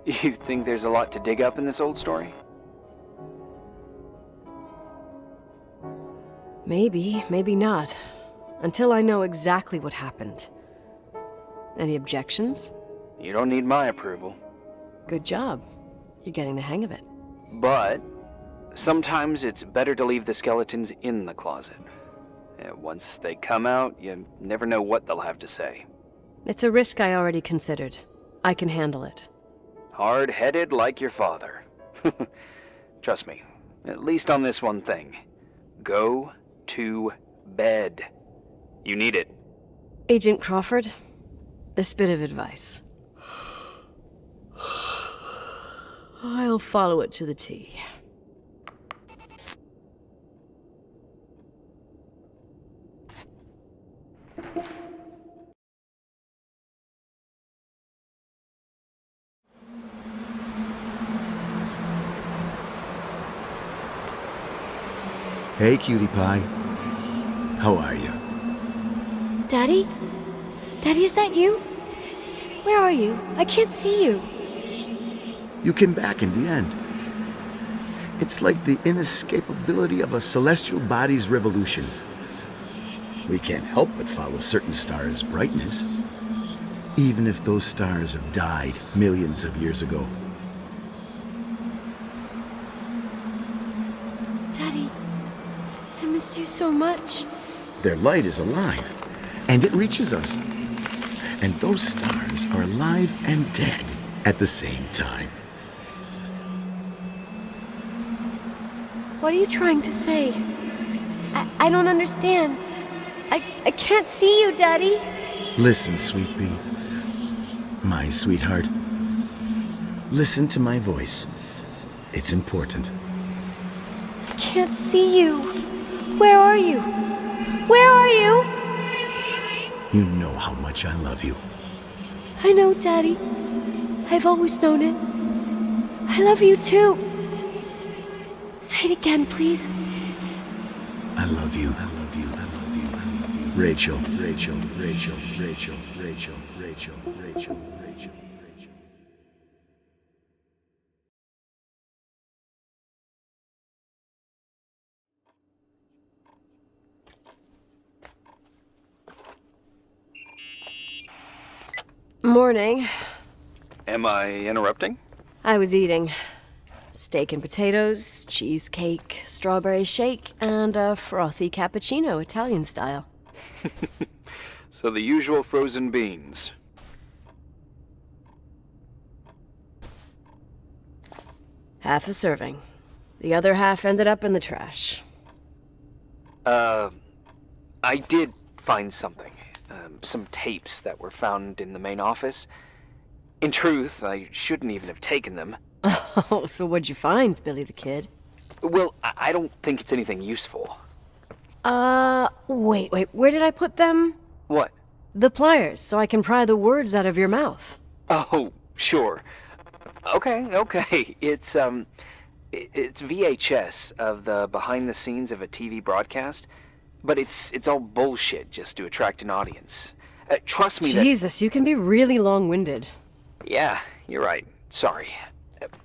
You think there's a lot to dig up in this old story? Maybe, maybe not. Until I know exactly what happened. Any objections? You don't need my approval. Good job. You're getting the hang of it. But sometimes it's better to leave the skeletons in the closet. Once they come out, you never know what they'll have to say. It's a risk I already considered. I can handle it. Hard-headed like your father. Trust me, at least on this one thing. Go to bed. You need it. Agent Crawford, this bit of advice. I'll follow it to the T. Hey, cutie pie. How are you? Daddy? Daddy, is that you? Where are you? I can't see you. You came back in the end. It's like the inescapability of a celestial body's revolution. We can't help but follow certain stars' brightness, even if those stars have died millions of years ago. Daddy, I missed you so much. Their light is alive, and it reaches us. And those stars are alive and dead at the same time. What are you trying to say? I don't understand. I can't see you, Daddy. Listen, sweet pea. My sweetheart. Listen to my voice. It's important. I can't see you. Where are you? Where are you? You know how much I love you. I know, Daddy. I've always known it. I love you too. Say it again, please. I love you. I love you. I love you. I love you. Rachel, Rachel, Rachel, Rachel, Rachel, Rachel, Rachel, Rachel, Rachel. Morning. Am I interrupting? I was eating steak and potatoes, cheesecake, strawberry shake, and a frothy cappuccino, Italian style. So the usual frozen beans. Half a serving. The other half ended up in the trash. I did find something. Some tapes that were found in the main office. In truth, I shouldn't even have taken them. Oh, so what'd you find, Billy the Kid? Well, I don't think it's anything useful. Wait, where did I put them? What? The pliers, so I can pry the words out of your mouth. Oh, sure. Okay. It's VHS of the behind the scenes of a TV broadcast, but it's all bullshit just to attract an audience. Trust me Jesus, you can be really long-winded. Yeah, you're right. Sorry.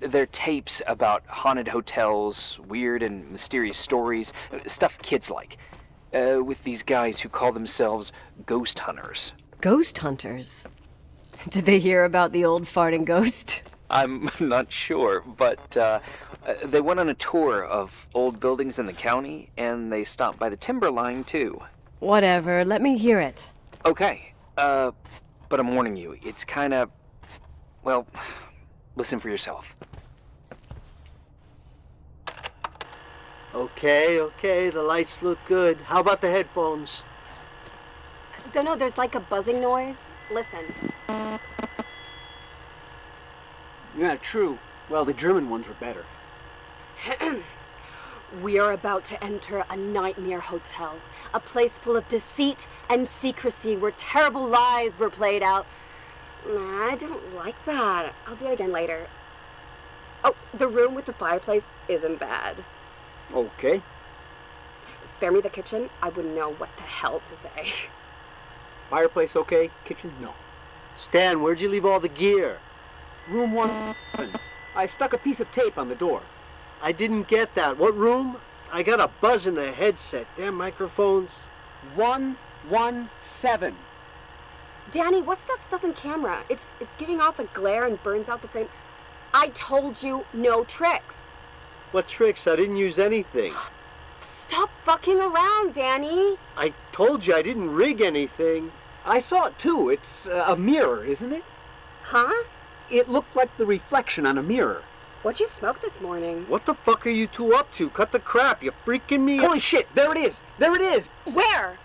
They're tapes about haunted hotels, weird and mysterious stories, stuff kids like. With these guys who call themselves ghost hunters. Ghost hunters? Did they hear about the old farting ghost? I'm not sure, but they went on a tour of old buildings in the county, and they stopped by the timberline, too. Whatever, let me hear it. Okay, but I'm warning you, it's kinda... well, listen for yourself. Okay, the lights look good. How about the headphones? Don't know, there's like a buzzing noise. Listen. Yeah, true. Well, the German ones were better. We are about to enter a nightmare hotel. A place full of deceit and secrecy where terrible lies were played out. Nah, I don't like that. I'll do it again later. Oh, the room with the fireplace isn't bad. Okay. Spare me the kitchen. I wouldn't know what the hell to say. Fireplace okay, kitchen no. Stan, where'd you leave all the gear? Room 1. I stuck a piece of tape on the door. I didn't get that. What room? I got a buzz in the headset. Damn microphones. 117. Danny, what's that stuff in camera? It's giving off a glare and burns out the frame. I told you no tricks. What tricks? I didn't use anything. Stop fucking around, Danny. I told you I didn't rig anything. I saw it too. It's a mirror, isn't it? Huh? It looked like the reflection on a mirror. What'd you smoke this morning? What the fuck are you two up to? Cut the crap. You freaking me. Holy shit, there it is. There it is. Where?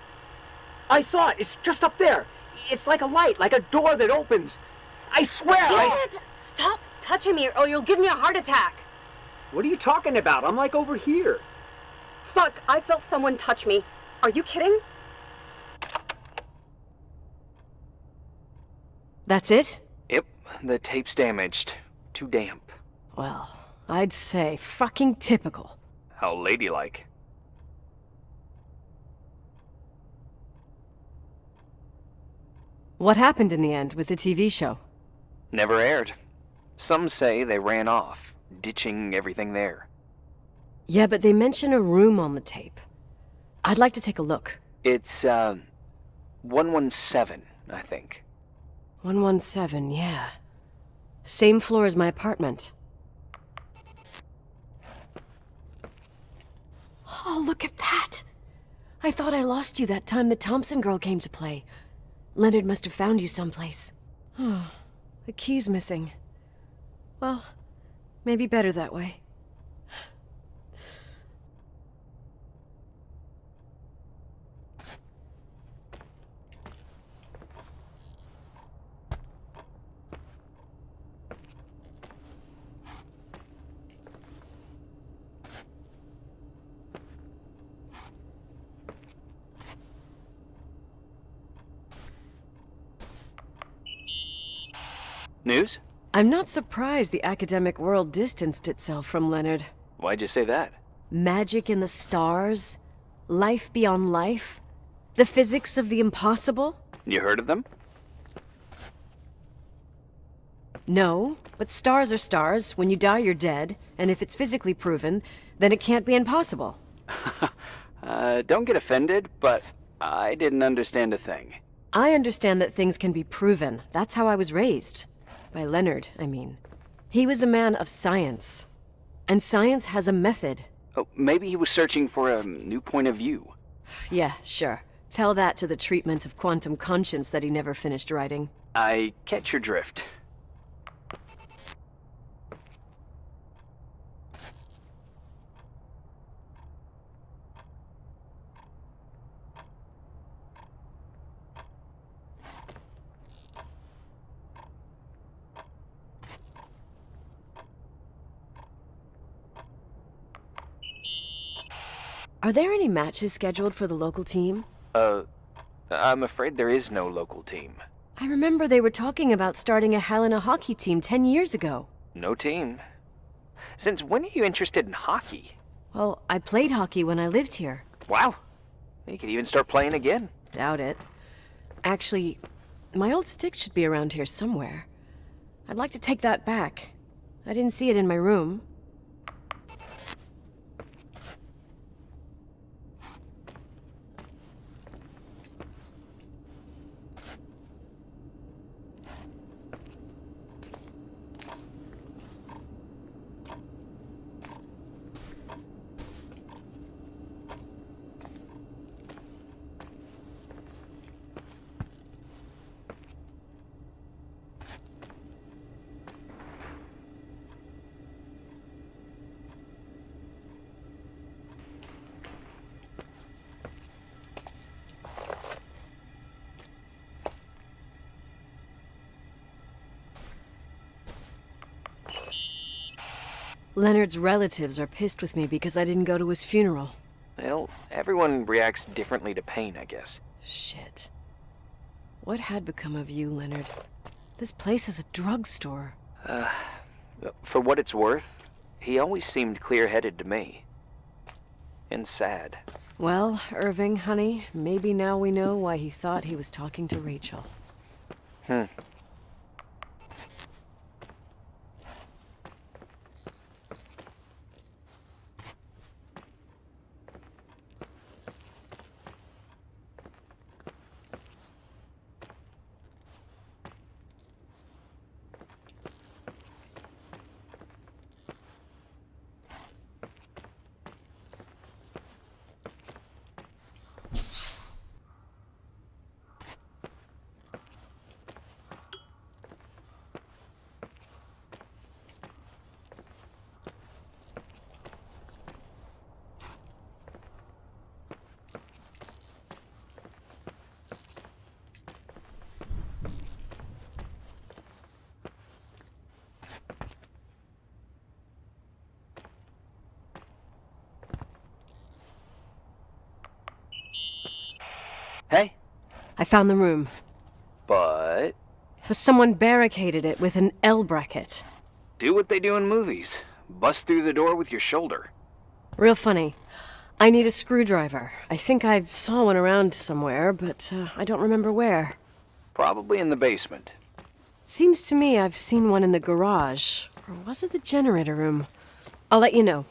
I saw it. It's just up there. It's like a light, like a door that opens. I swear. Damn it! Stop touching me or you'll give me a heart attack. What are you talking about? I'm like over here. Fuck, I felt someone touch me. Are you kidding? That's it? Yep, the tape's damaged. Too damp. Well, I'd say fucking typical. How ladylike. What happened in the end with the TV show? Never aired. Some say they ran off, ditching everything there. Yeah, but they mention a room on the tape. I'd like to take a look. It's, 117, I think. 117, yeah. Same floor as my apartment. Oh, look at that! I thought I lost you that time the Thompson girl came to play. Leonard must have found you someplace. Oh, the key's missing. Well, maybe better that way. News? I'm not surprised the academic world distanced itself from Leonard. Why'd you say that? Magic in the stars? Life beyond life? The physics of the impossible? You heard of them? No, but stars are stars. When you die, you're dead. And if it's physically proven, then it can't be impossible. Don't get offended, but I didn't understand a thing. I understand that things can be proven. That's how I was raised. By Leonard, I mean. He was a man of science. And science has a method. Oh, maybe he was searching for a new point of view. Yeah, sure. Tell that to the treatment of quantum conscience that he never finished writing. I catch your drift. Are there any matches scheduled for the local team? I'm afraid there is no local team. I remember they were talking about starting a Helena hockey team 10 years ago. No team. Since when are you interested in hockey? Well, I played hockey when I lived here. Wow. You could even start playing again. Doubt it. Actually, my old stick should be around here somewhere. I'd like to take that back. I didn't see it in my room. Leonard's relatives are pissed with me because I didn't go to his funeral. Well, everyone reacts differently to pain, I guess. Shit. What had become of you, Leonard? This place is a drugstore. For what it's worth, he always seemed clear-headed to me. And sad. Well, Irving, honey, maybe now we know why he thought he was talking to Rachel. Hey? I found the room. But But someone barricaded it with an L bracket. do what they do in movies. Bust through the door with your shoulder. Real funny. I need a screwdriver. I think I saw one around somewhere, but I don't remember where. Probably in the basement. Seems to me I've seen one in the garage. Or was it the generator room? I'll let you know.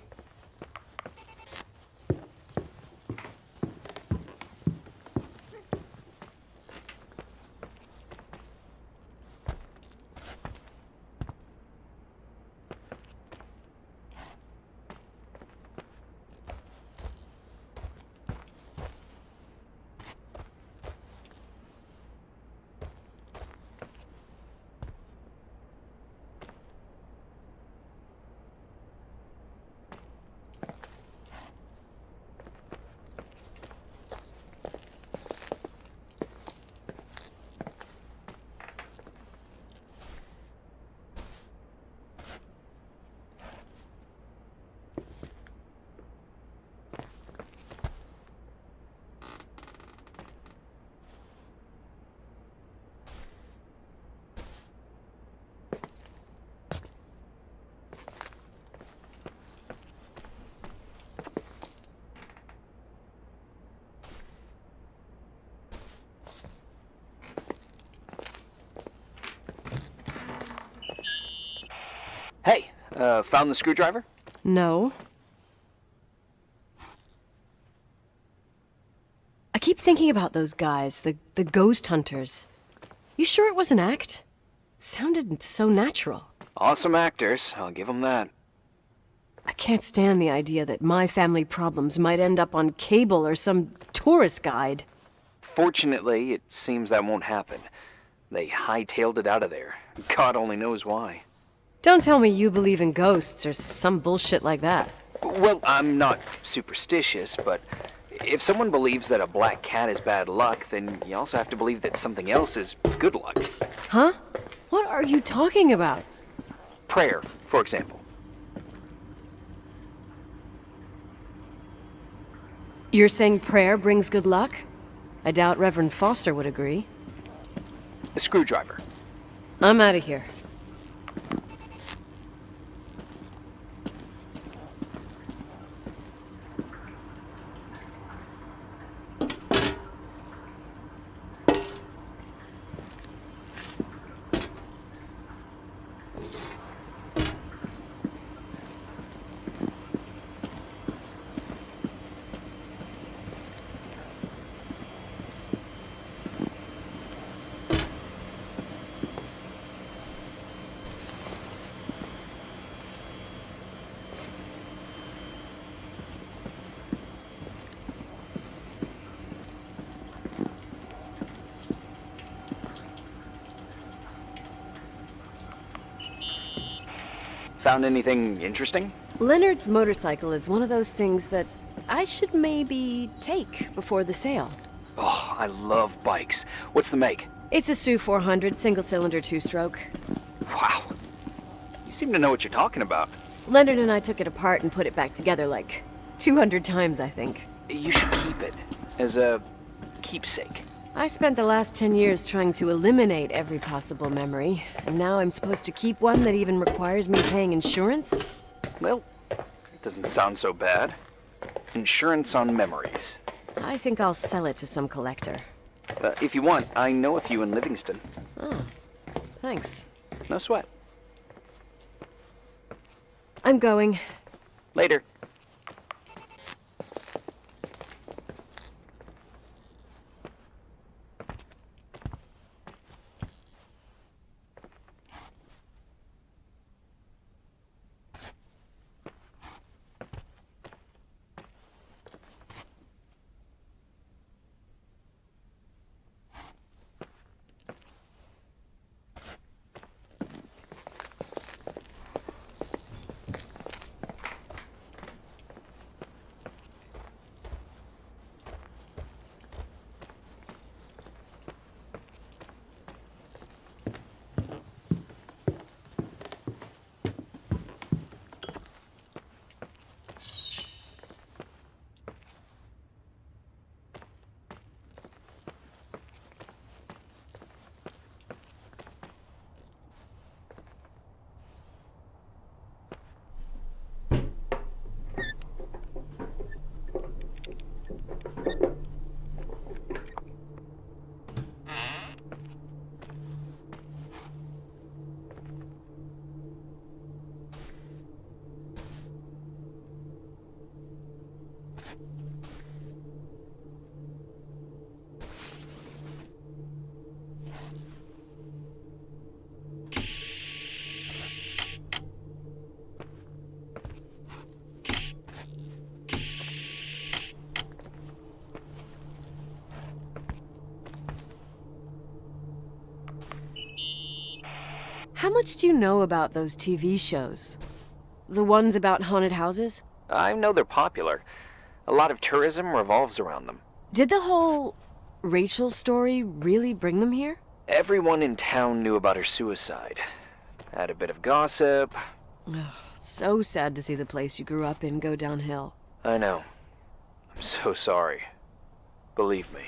Found the screwdriver? No. I keep thinking about those guys, the ghost hunters. You sure it was an act? It sounded so natural. Awesome actors, I'll give them that. I can't stand the idea that my family problems might end up on cable or some tourist guide. Fortunately, it seems that won't happen. They hightailed it out of there. God only knows why. Don't tell me you believe in ghosts or some bullshit like that. Well, I'm not superstitious, but if someone believes that a black cat is bad luck, then you also have to believe that something else is good luck. Huh? What are you talking about? Prayer, for example. You're saying prayer brings good luck? I doubt Reverend Foster would agree. A screwdriver. I'm out of here. Found anything interesting? Leonard's motorcycle is one of those things that I should maybe take before the sale. Oh, I love bikes. What's the make? It's a Sioux 400 single-cylinder two-stroke. Wow. You seem to know what you're talking about. Leonard and I took it apart and put it back together like 200 times, I think. You should keep it as a keepsake. I spent the last 10 years trying to eliminate every possible memory, and now I'm supposed to keep one that even requires me paying insurance? Well, it doesn't sound so bad. Insurance on memories. I think I'll sell it to some collector. If you want, I know a few in Livingston. Oh, thanks. No sweat. I'm going. Later. How much do you know about those TV shows? The ones about haunted houses? I know they're popular. A lot of tourism revolves around them. Did the whole Rachel story really bring them here? Everyone in town knew about her suicide. Had a bit of gossip. Ugh, so sad to see the place you grew up in go downhill. I know. I'm so sorry. Believe me.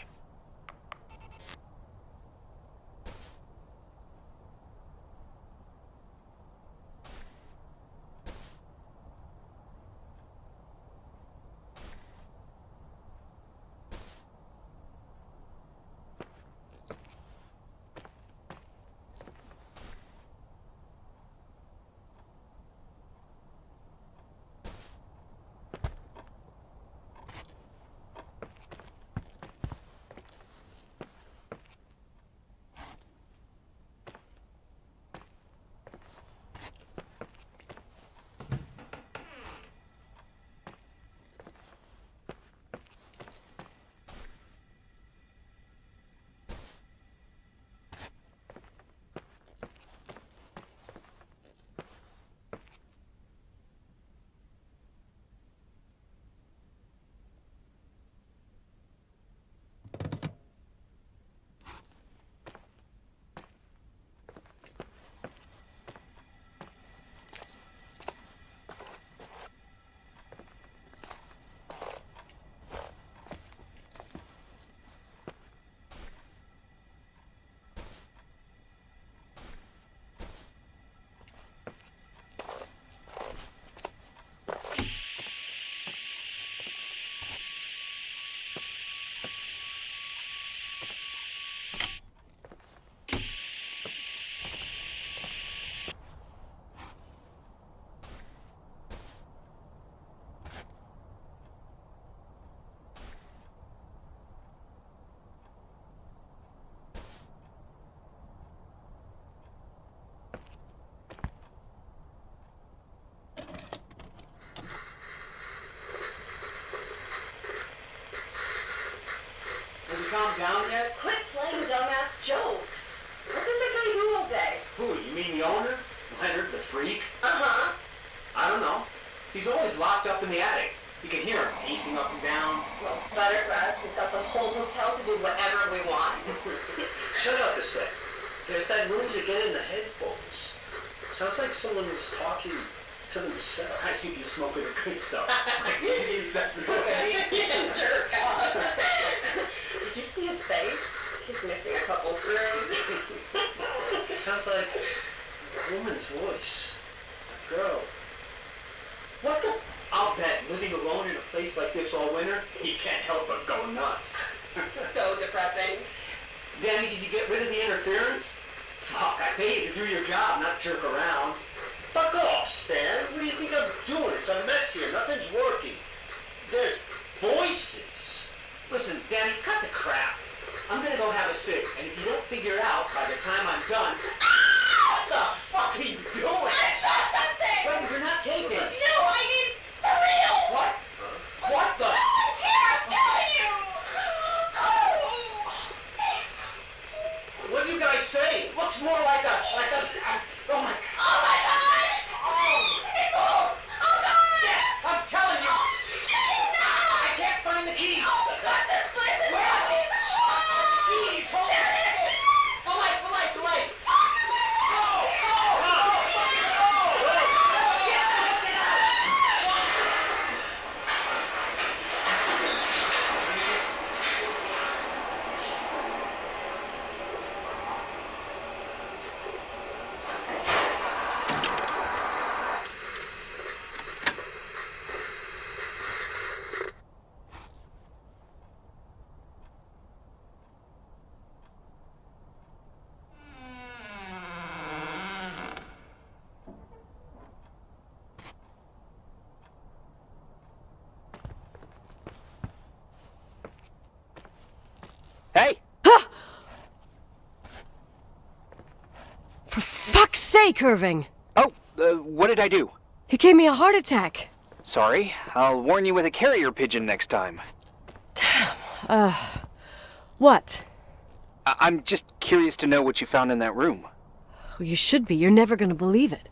is locked up in the attic. You can hear him pacing up and down. Well, Buttergrass, we've got the whole hotel to do whatever we want. Shut up a sec. There's that noise again in the headphones. Sounds like someone is talking to themselves. I think you're smoking the good stuff. Is that Jerk off. Did you see his face? He's missing a couple screws. Sounds like a woman's voice. A girl. What the? I'll bet living alone in a place like this all winter, he can't help but go nuts. So depressing. Danny, did you get rid of the interference? Fuck, I pay you to do your job, not jerk around. Fuck off, Stan. What do you think I'm doing? It's a mess here. Nothing's working. There's voices. Listen, Danny, cut the crap. I'm gonna go have a cig, and if you don't figure it out by the time I'm done... What the fuck are you doing? I saw something! Wait, you're not taping. No, I mean, for real! What? What the? Someone's here, I'm telling you! What do you guys say? It looks more like a... Oh my... Oh my God! Oh! It moves! Oh God! Yeah, I'm telling you! Shit, no! I can't find the keys! Oh God, this place is wrong! Keys! Hold on! The light! The light! Hey! For fuck's sake, Irving! Oh, what did I do? He gave me a heart attack. Sorry. I'll warn you with a carrier pigeon next time. What? I'm just curious to know what you found in that room. Well, you should be. You're never gonna believe it.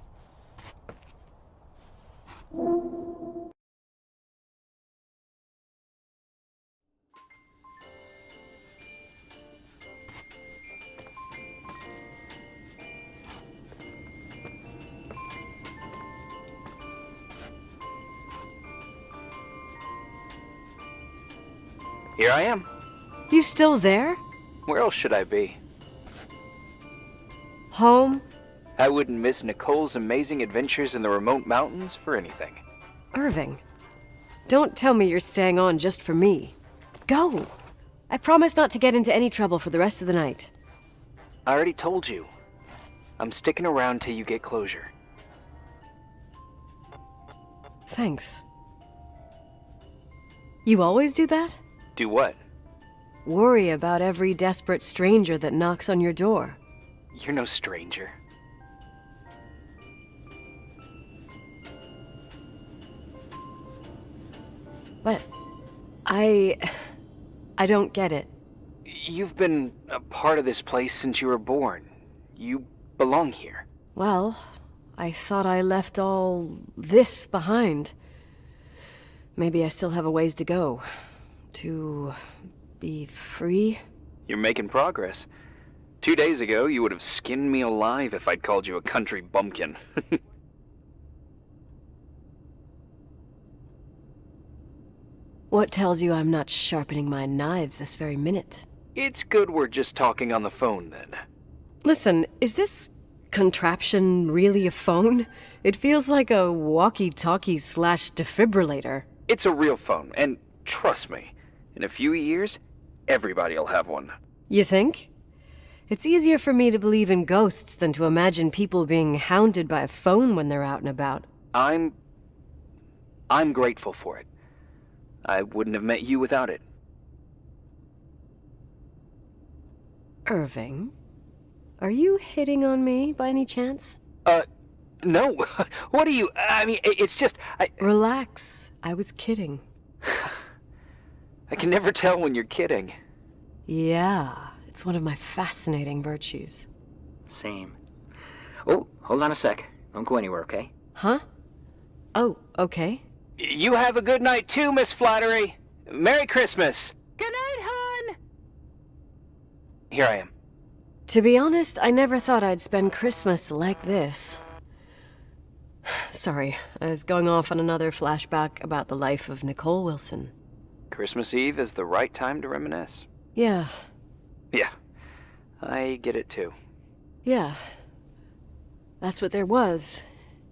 Here I am. You still there? Where else should I be? Home? I wouldn't miss Nicole's amazing adventures in the remote mountains for anything. Irving, don't tell me you're staying on just for me. Go! I promise not to get into any trouble for the rest of the night. I already told you. I'm sticking around till you get closure. Thanks. You always do that? Do what? Worry about every desperate stranger that knocks on your door. You're no stranger. But I don't get it. You've been a part of this place since you were born. You belong here. Well, I thought I left all this behind. Maybe I still have a ways to go. To be free? You're making progress. 2 days ago, you would have skinned me alive if I'd called you a country bumpkin. What tells you I'm not sharpening my knives this very minute? It's good we're just talking on the phone, then. Listen, is this contraption really a phone? It feels like a walkie-talkie / defibrillator. It's a real phone, and trust me, in a few years, everybody'll have one. You think? It's easier for me to believe in ghosts than to imagine people being hounded by a phone when they're out and about. I'm grateful for it. I wouldn't have met you without it. Irving, are you hitting on me by any chance? No. What are you... I mean, it's just... Relax. I was kidding. I can never tell when you're kidding. Yeah, it's one of my fascinating virtues. Same. Oh, hold on a sec. Don't go anywhere, okay? Huh? Oh, okay. You have a good night too, Miss Flattery. Merry Christmas. Good night, hon! Here I am. To be honest, I never thought I'd spend Christmas like this. Sorry, I was going off on another flashback about the life of Nicole Wilson. Christmas Eve is the right time to reminisce. Yeah. Yeah, I get it too. Yeah. That's what there was,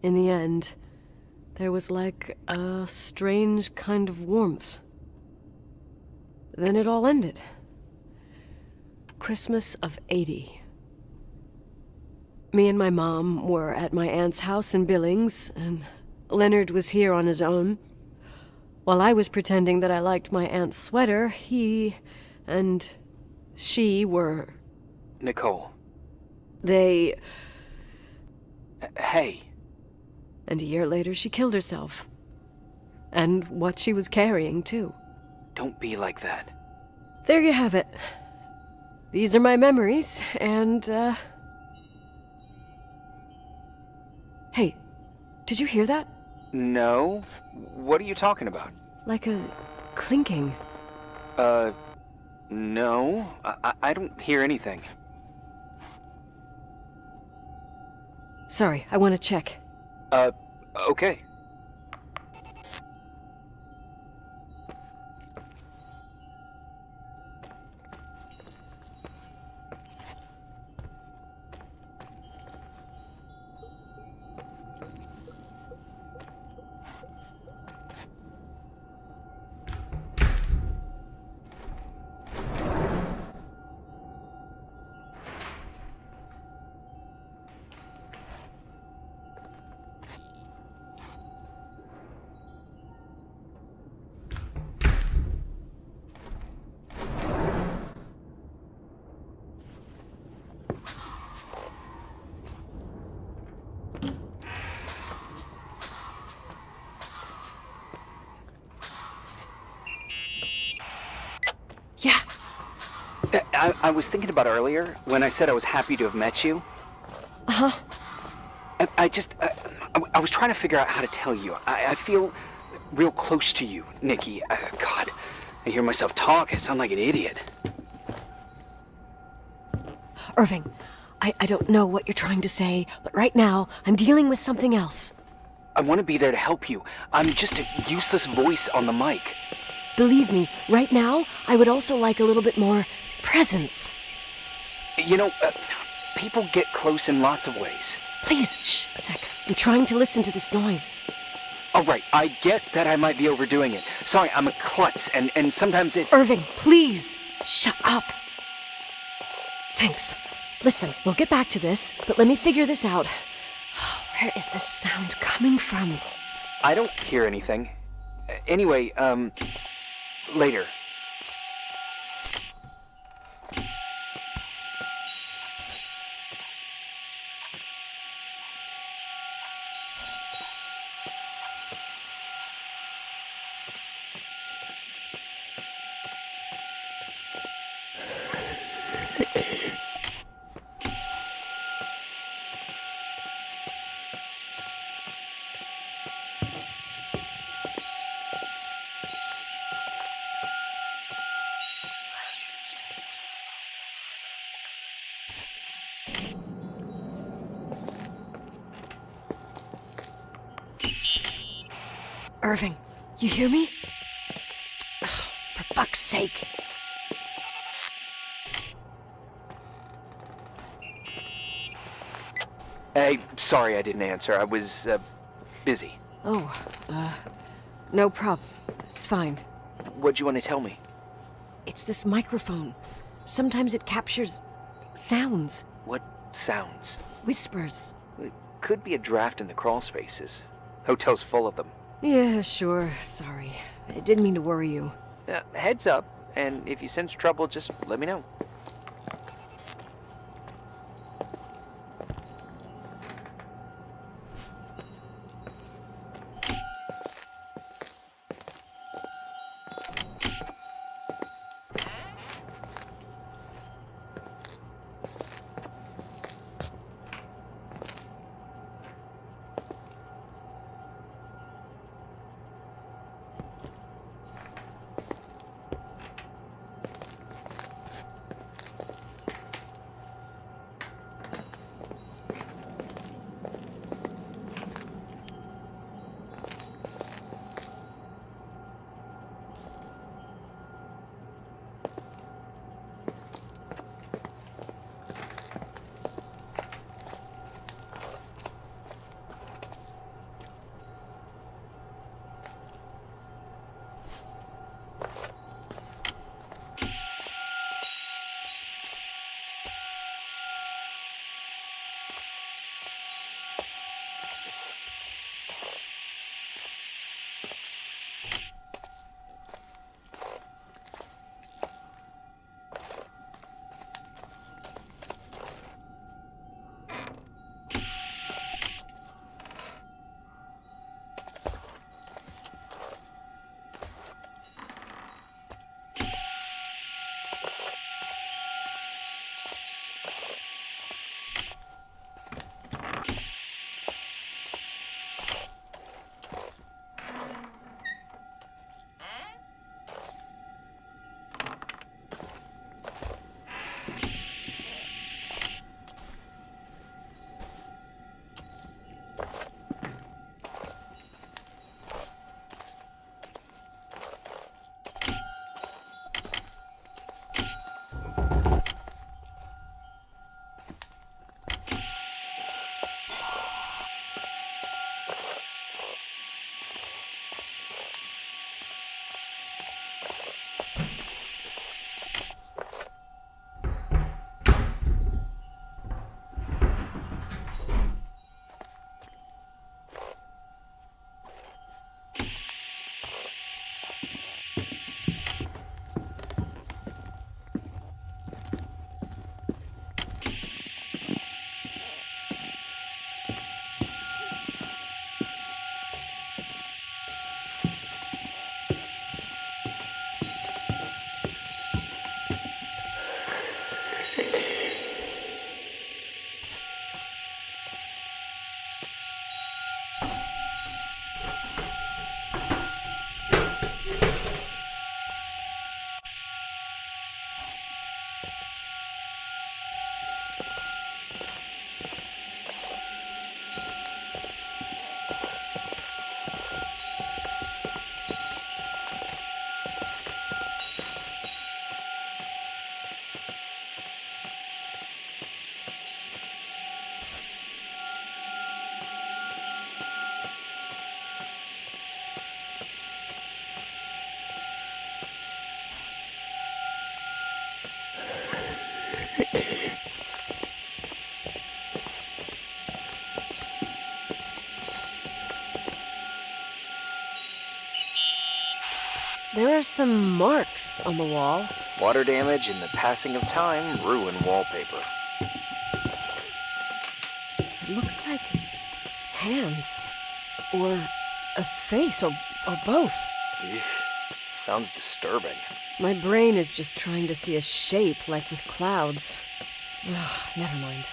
in the end. There was like a strange kind of warmth. Then it all ended. Christmas of '80. Me and my mom were at my aunt's house in Billings, and Leonard was here on his own. While I was pretending that I liked my aunt's sweater, he and she were... Nicole. They... Hey. And a year later, she killed herself. And what she was carrying, too. Don't be like that. There you have it. These are my memories, and, Hey, did you hear that? No. What are you talking about? Like a clinking. No. I don't hear anything. Sorry, I want to check. Okay. Yeah. I was thinking about earlier when I said I was happy to have met you. Uh-huh. I was trying to figure out how to tell you. I feel real close to you, Nikki. God, I hear myself talk. I sound like an idiot. Irving, I don't know what you're trying to say, but right now, I'm dealing with something else. I want to be there to help you. I'm just a useless voice on the mic. Believe me, right now, I would also like a little bit more presence. You know, people get close in lots of ways. Please, shh, a sec. I'm trying to listen to this noise. All right, I get that I might be overdoing it. Sorry, I'm a klutz, and sometimes it's... Irving, please, shut up. Thanks. Listen, we'll get back to this, but let me figure this out. Where is this sound coming from? I don't hear anything. Anyway, later. Irving, you hear me? Oh, for fuck's sake. Hey, sorry I didn't answer. I was, busy. Oh, no problem. It's fine. What'd you want to tell me? It's this microphone. Sometimes it captures sounds. What sounds? Whispers. It could be a draft in the crawl spaces. Hotel's full of them. Yeah, sure. Sorry. I didn't mean to worry you. Heads up, and if you sense trouble, just let me know. There are some marks on the wall. Water damage and the passing of time ruin wallpaper. It looks like hands. Or a face, or both. Eesh, sounds disturbing. My brain is just trying to see a shape, like with clouds. Ugh, never mind.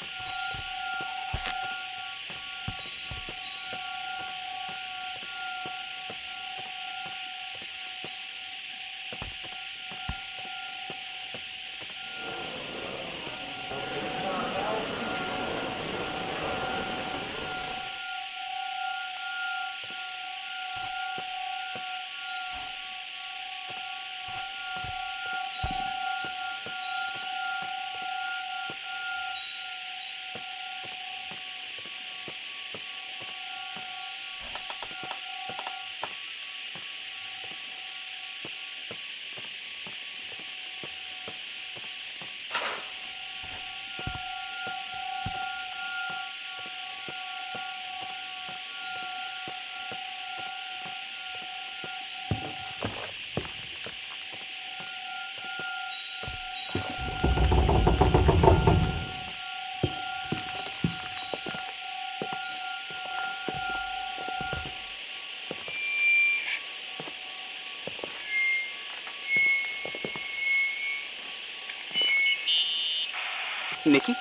Nikki?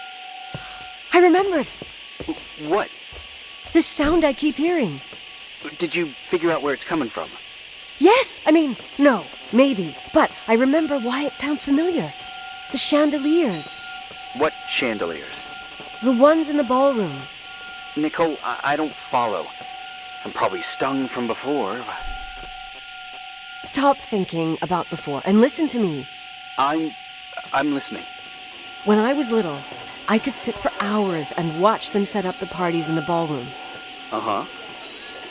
I remembered! What? This sound I keep hearing. Did you figure out where it's coming from? Yes! No, maybe. But I remember why it sounds familiar. The chandeliers. What chandeliers? The ones in the ballroom. Nicole, I don't follow. I'm probably stung from before. Stop thinking about before and listen to me. I'm listening. When I was little, I could sit for hours and watch them set up the parties in the ballroom. Uh-huh.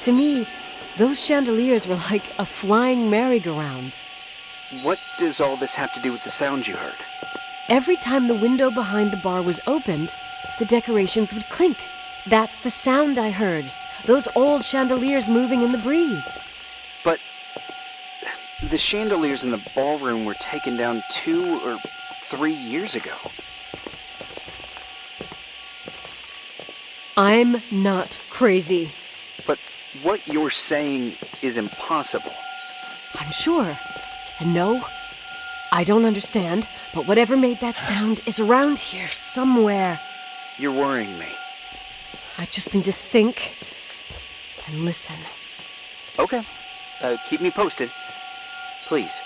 To me, those chandeliers were like a flying merry-go-round. What does all this have to do with the sound you heard? Every time the window behind the bar was opened, the decorations would clink. That's the sound I heard. Those old chandeliers moving in the breeze. But the chandeliers in the ballroom were taken down 2 or 3 years ago. I'm not crazy. But what you're saying is impossible. I'm sure. And no, I don't understand, but whatever made that sound is around here somewhere. You're worrying me. I just need to think and listen. Okay. Keep me posted. Please.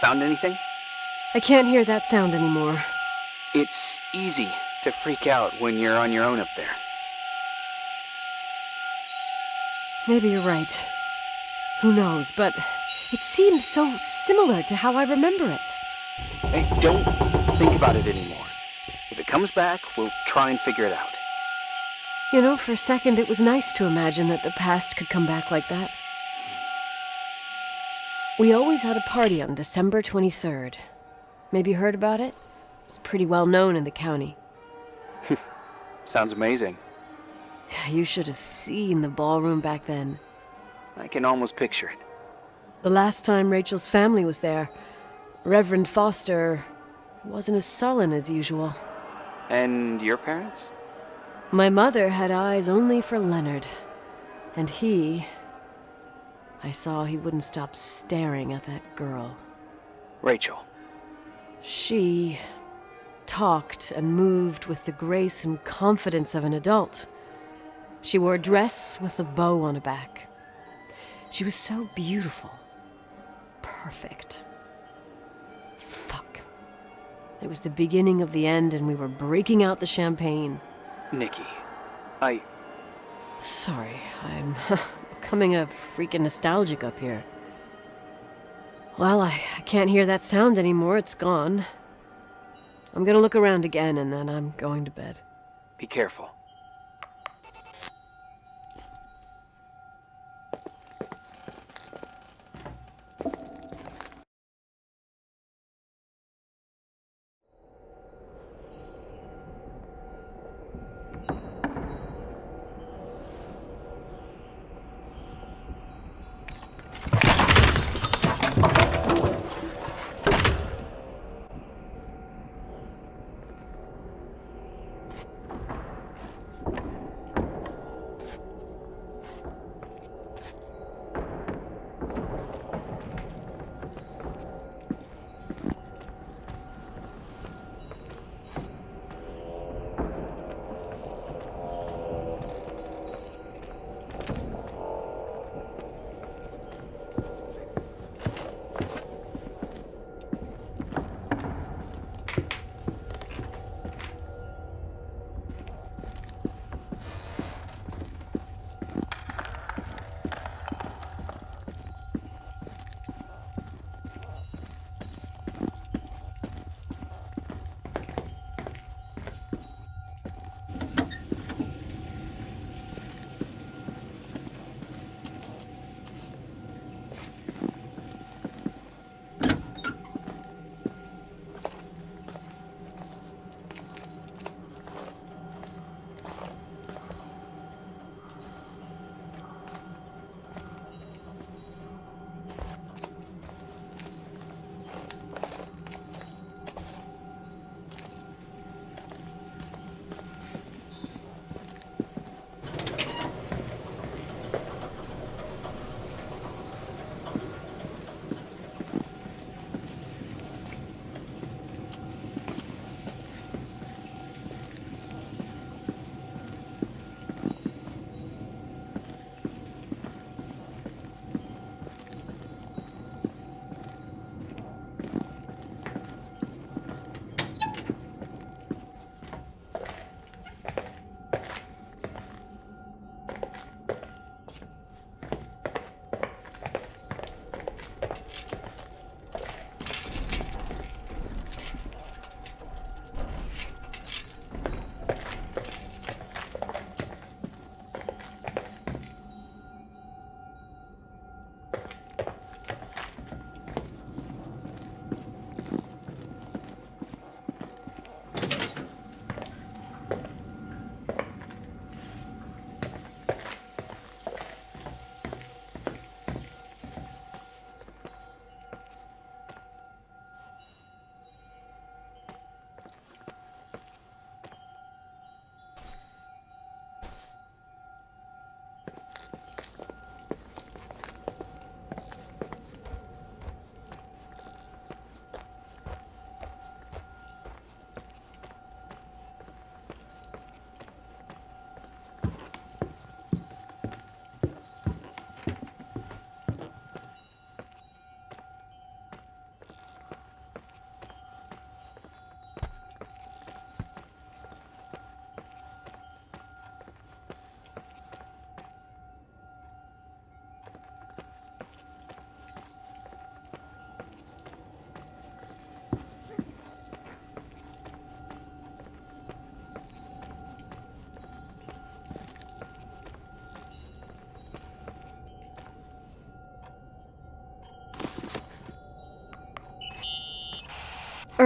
Found anything? I can't hear that sound anymore. It's easy to freak out when you're on your own up there. Maybe you're right. Who knows, but it seemed so similar to how I remember it. Hey, don't think about it anymore. If it comes back, we'll try and figure it out. You know, for a second it was nice to imagine that the past could come back like that. We always had a party on December 23rd. Maybe you heard about it? It's pretty well known in the county. Sounds amazing. You should have seen the ballroom back then. I can almost picture it. The last time Rachel's family was there, Reverend Foster wasn't as sullen as usual. And your parents? My mother had eyes only for Leonard. And I saw he wouldn't stop staring at that girl. Rachel. She talked and moved with the grace and confidence of an adult. She wore a dress with a bow on her back. She was so beautiful. Perfect. Fuck. It was the beginning of the end and we were breaking out the champagne. Nikki, Sorry, I'm becoming a freaking nostalgic up here. Well, I can't hear that sound anymore. It's gone. I'm gonna look around again and then I'm going to bed. Be careful.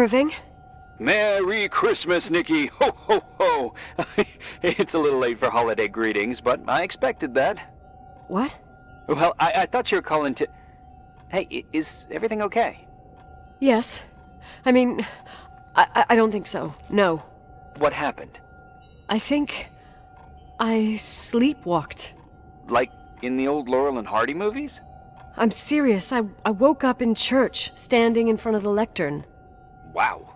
Irving? Merry Christmas, Nikki! Ho, ho, ho! It's a little late for holiday greetings, but I expected that. What? Well, I thought you were calling to... Hey, is everything okay? Yes. I mean, I don't think so. No. What happened? I think I sleepwalked. Like in the old Laurel and Hardy movies? I'm serious. I woke up in church, standing in front of the lectern. Wow.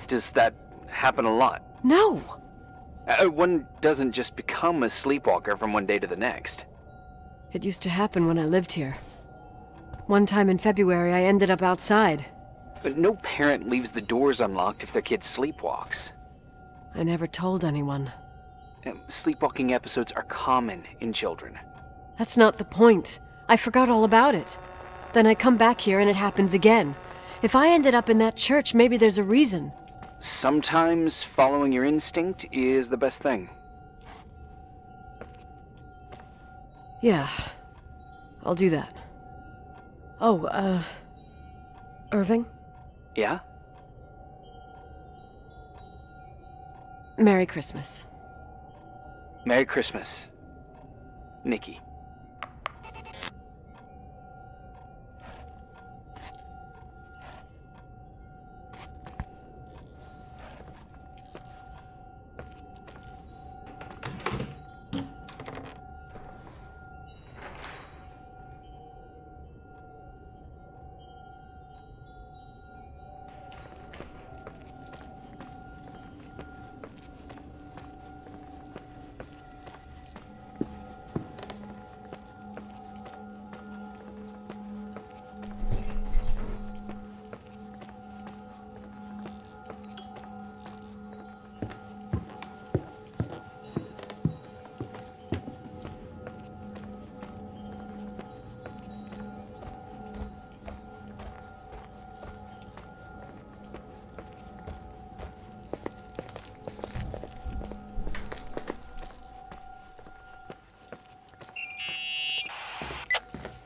Does that happen a lot? No. One doesn't just become a sleepwalker from one day to the next. It used to happen when I lived here. One time in February, I ended up outside. But no parent leaves the doors unlocked if their kid sleepwalks. I never told anyone. Sleepwalking episodes are common in children. That's not the point. I forgot all about it. Then I come back here and it happens again. If I ended up in that church, maybe there's a reason. Sometimes following your instinct is the best thing. Yeah, I'll do that. Oh, Irving? Yeah? Merry Christmas. Merry Christmas, Nikki.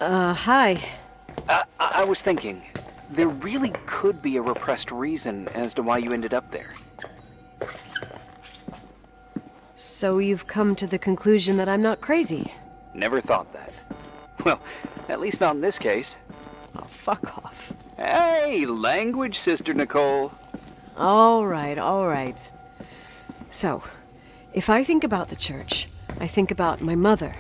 Hi. I was thinking, there really could be a repressed reason as to why you ended up there. So you've come to the conclusion that I'm not crazy? Never thought that. Well, at least not in this case. Oh, fuck off. Hey, language, Sister Nicole. All right. So, if I think about the church, I think about my mother.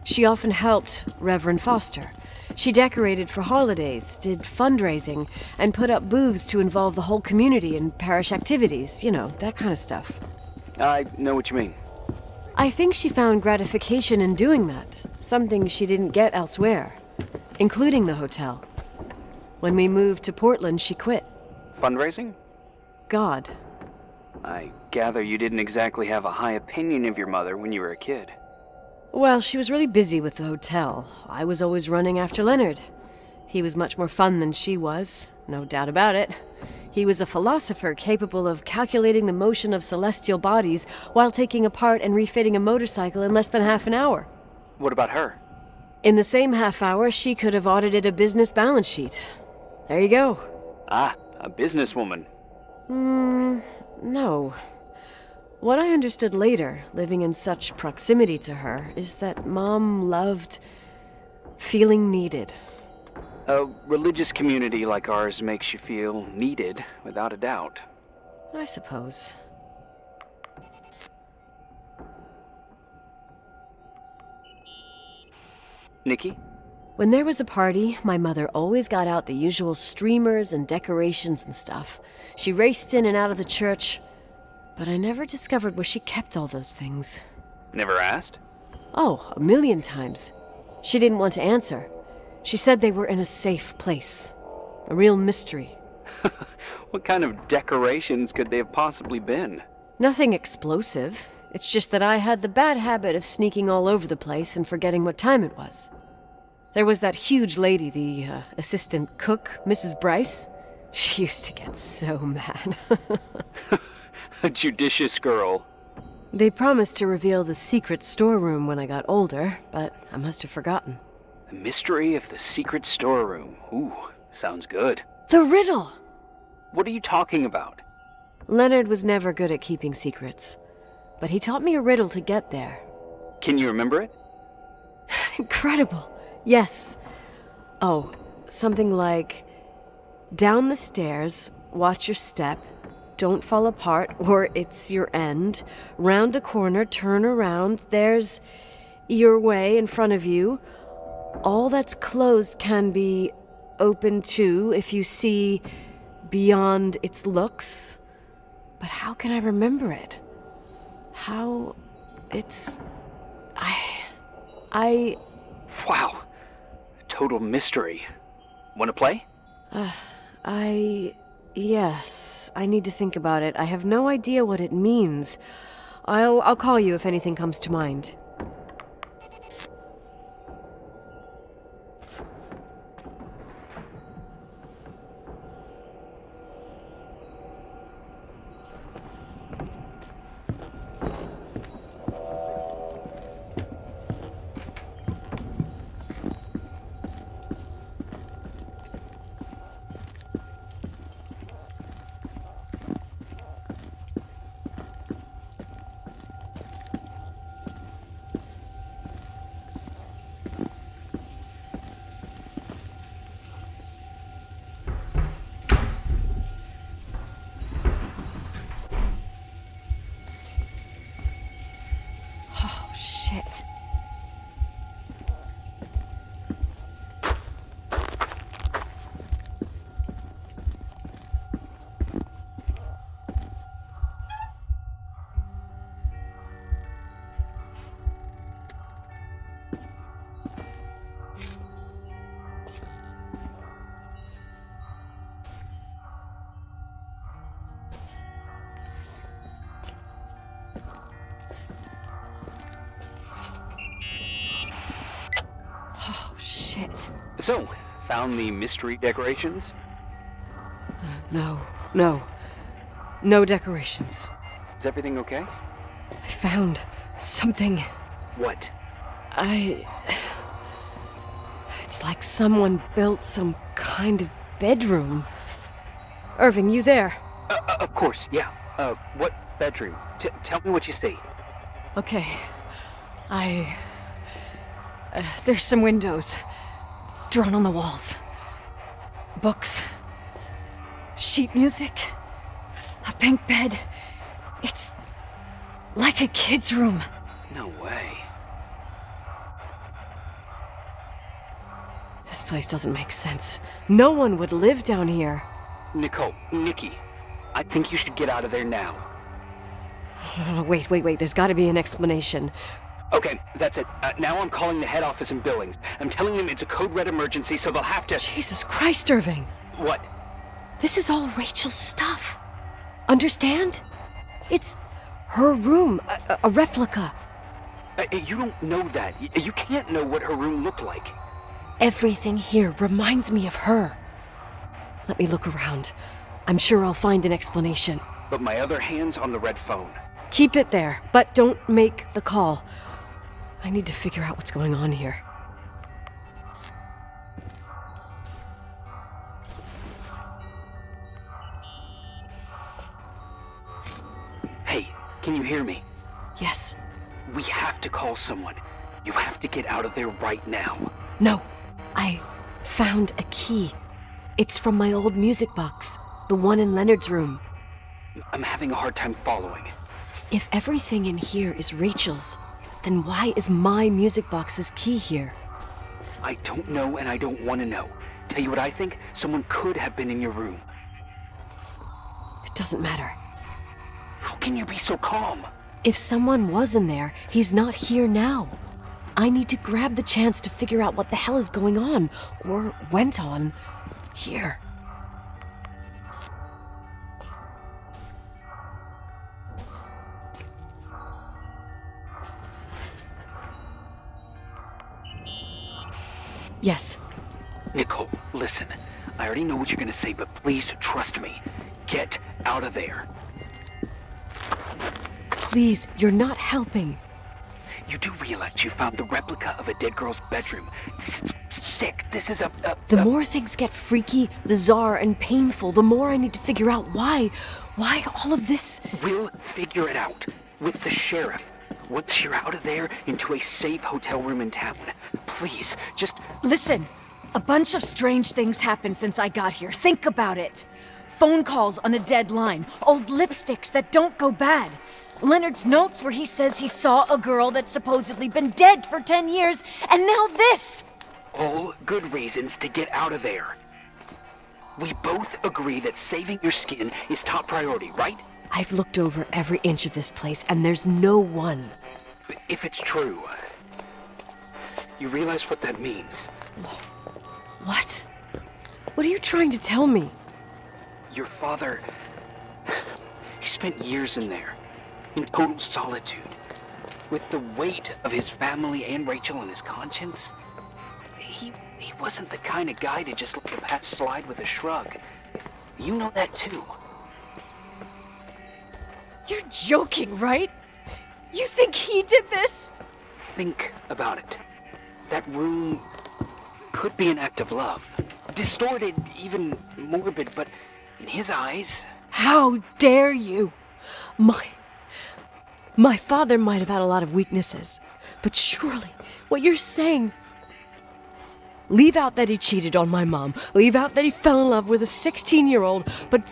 She often helped Reverend Foster. She decorated for holidays, did fundraising, and put up booths to involve the whole community in parish activities, you know, that kind of stuff. I know what you mean. I think she found gratification in doing that, something she didn't get elsewhere, including the hotel. When we moved to Portland, she quit. Fundraising? God. I gather you didn't exactly have a high opinion of your mother when you were a kid. Well, she was really busy with the hotel. I was always running after Leonard. He was much more fun than she was, no doubt about it. He was a philosopher capable of calculating the motion of celestial bodies while taking apart and refitting a motorcycle in less than half an hour. What about her? In the same half hour, she could have audited a business balance sheet. There you go. Ah, a businesswoman. No. What I understood later, living in such proximity to her, is that Mom loved feeling needed. A religious community like ours makes you feel needed, without a doubt. I suppose. Nikki? When there was a party, my mother always got out the usual streamers and decorations and stuff. She raced in and out of the church, but I never discovered where she kept all those things. Never asked? Oh, 1,000,000 times. She didn't want to answer. She said they were in a safe place. A real mystery. What kind of decorations could they have possibly been? Nothing explosive. It's just that I had the bad habit of sneaking all over the place and forgetting what time it was. There was that huge lady, the assistant cook, Mrs. Bryce. She used to get so mad. A judicious girl. They promised to reveal the secret storeroom when I got older, but I must have forgotten. The mystery of the secret storeroom. Ooh, sounds good. The riddle! What are you talking about? Leonard was never good at keeping secrets, but he taught me a riddle to get there. Can you remember it? Incredible. Yes. Oh, something like, down the stairs, watch your step, don't fall apart or it's your end, round a corner, turn around, there's your way in front of you. All that's closed can be open too if you see beyond its looks. But how can I remember it? How it's... I... Wow. Total mystery. Want to play? Yes. I need to think about it. I have no idea what it means. I'll call you if anything comes to mind. Oh, shit. Oh, shit. So, found the mystery decorations? No. No decorations. Is everything okay? I found something. What? It's like someone built some kind of bedroom. Irving, you there? Of course, yeah. What bedroom? Tell me what you see. Okay. There's some windows. Drawn on the walls. Books. Sheet music. A pink bed. It's like a kid's room. No way. This place doesn't make sense. No one would live down here. Nikki, I think you should get out of there now. Wait. There's got to be an explanation. Okay, that's it. Now I'm calling the head office in Billings. I'm telling them it's a code red emergency, so they'll have to... Jesus Christ, Irving. What? This is all Rachel's stuff. Understand? It's her room, a replica. You don't know that. You can't know what her room looked like. Everything here reminds me of her. Let me look around. I'm sure I'll find an explanation. But my other hand's on the red phone. Keep it there, but don't make the call. I need to figure out what's going on here. Hey, can you hear me? Yes. We have to call someone. You have to get out of there right now. No. I found a key. It's from my old music box, the one in Leonard's room. I'm having a hard time following. If everything in here is Rachel's, then why is my music box's key here? I don't know and I don't want to know. Tell you what I think? Someone could have been in your room. It doesn't matter. How can you be so calm? If someone was in there, he's not here now. I need to grab the chance to figure out what the hell is going on, or went on, here. Yes. Nicole, listen. I already know what you're gonna say, but please trust me. Get out of there. Please, you're not helping. You do realize you found the replica of a dead girl's bedroom. This is sick. This is The more things get freaky, bizarre, and painful, the more I need to figure out why all of this... We'll figure it out with the sheriff. Once you're out of there, into a safe hotel room in town. Please, just... Listen, a bunch of strange things happened since I got here. Think about it. Phone calls on a dead line, old lipsticks that don't go bad. Leonard's notes where he says he saw a girl that's supposedly been dead for 10 years, and now this! All good reasons to get out of there. We both agree that saving your skin is top priority, right? I've looked over every inch of this place, and there's no one. If it's true, you realize what that means. What? What are you trying to tell me? Your father... He spent years in there, in total solitude. With the weight of his family and Rachel on his conscience. He wasn't the kind of guy to just let the past slide with a shrug. You know that too. You're joking, right? You think he did this? Think about it. That room could be an act of love. Distorted, even morbid, but in his eyes... How dare you? My father might have had a lot of weaknesses, but surely what you're saying... Leave out that he cheated on my mom. Leave out that he fell in love with a 16-year-old. But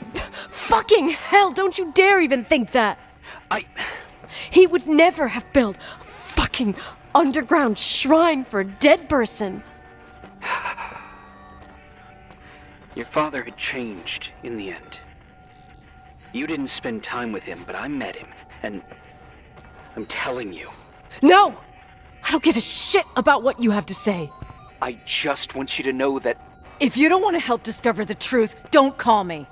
fucking hell, don't you dare even think that. He would never have built a fucking underground shrine for a dead person. Your father had changed in the end. You didn't spend time with him, but I met him, and I'm telling you. No! I don't give a shit about what you have to say. I just want you to know that... If you don't want to help discover the truth, don't call me.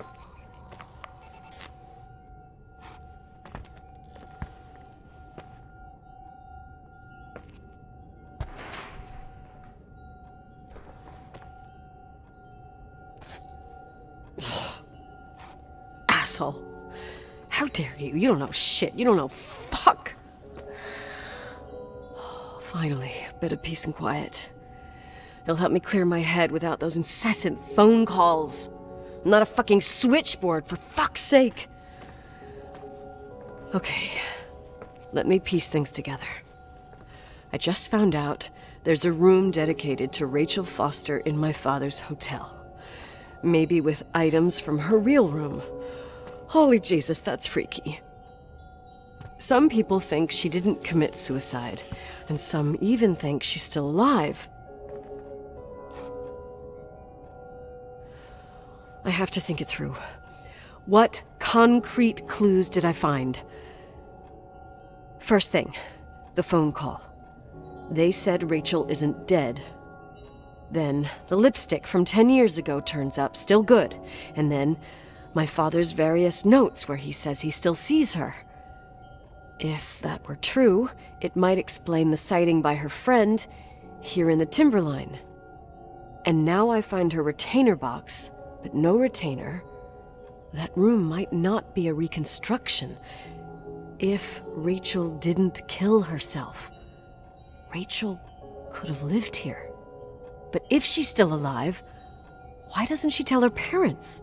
Asshole. How dare you? You don't know shit. You don't know fuck. Finally, a bit of peace and quiet. It'll help me clear my head without those incessant phone calls. I'm not a fucking switchboard, for fuck's sake. Okay, let me piece things together. I just found out there's a room dedicated to Rachel Foster in my father's hotel. Maybe with items from her real room. Holy Jesus, that's freaky. Some people think she didn't commit suicide, and some even think she's still alive. I have to think it through. What concrete clues did I find? First thing, the phone call. They said Rachel isn't dead. Then the lipstick from 10 years ago turns up, still good. And then my father's various notes where he says he still sees her. If that were true, it might explain the sighting by her friend here in the Timberline. And now I find her retainer box, but no retainer. That room might not be a reconstruction. If Rachel didn't kill herself, Rachel could have lived here. But if she's still alive, why doesn't she tell her parents?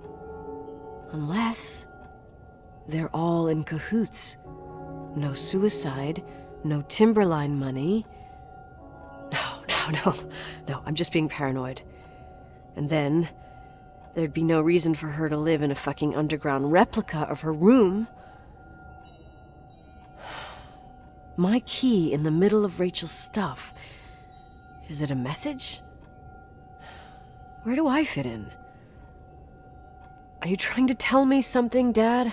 Unless they're all in cahoots. No suicide, no Timberline money. No, I'm just being paranoid. And then there'd be no reason for her to live in a fucking underground replica of her room. My key in the middle of Rachel's stuff. Is it a message? Where do I fit in? Are you trying to tell me something, Dad?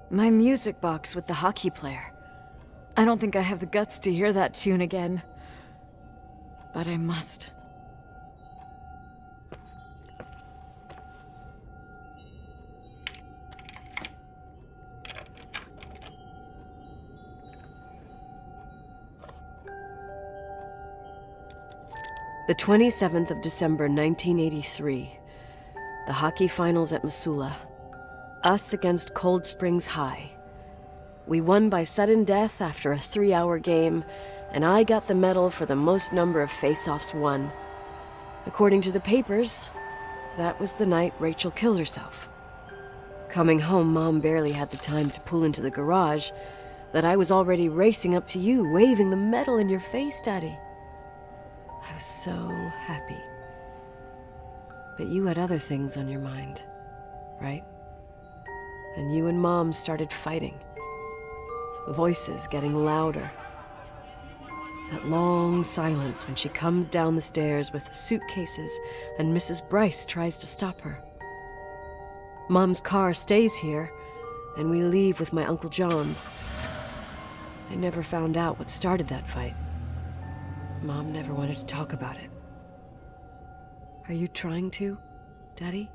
My music box with the hockey player. I don't think I have the guts to hear that tune again. But I must. The 27th of December, 1983. The hockey finals at Missoula. Us against Cold Springs High. We won by sudden death after a 3-hour game, and I got the medal for the most number of face-offs won. According to the papers, that was the night Rachel killed herself. Coming home, Mom barely had the time to pull into the garage that I was already racing up to you, waving the medal in your face, Daddy. I was so happy. But you had other things on your mind, right? And you and Mom started fighting. Voices getting louder. That long silence when she comes down the stairs with the suitcases and Mrs. Bryce tries to stop her. Mom's car stays here, and we leave with my Uncle John's. I never found out what started that fight. Mom never wanted to talk about it. Are you trying to, Daddy?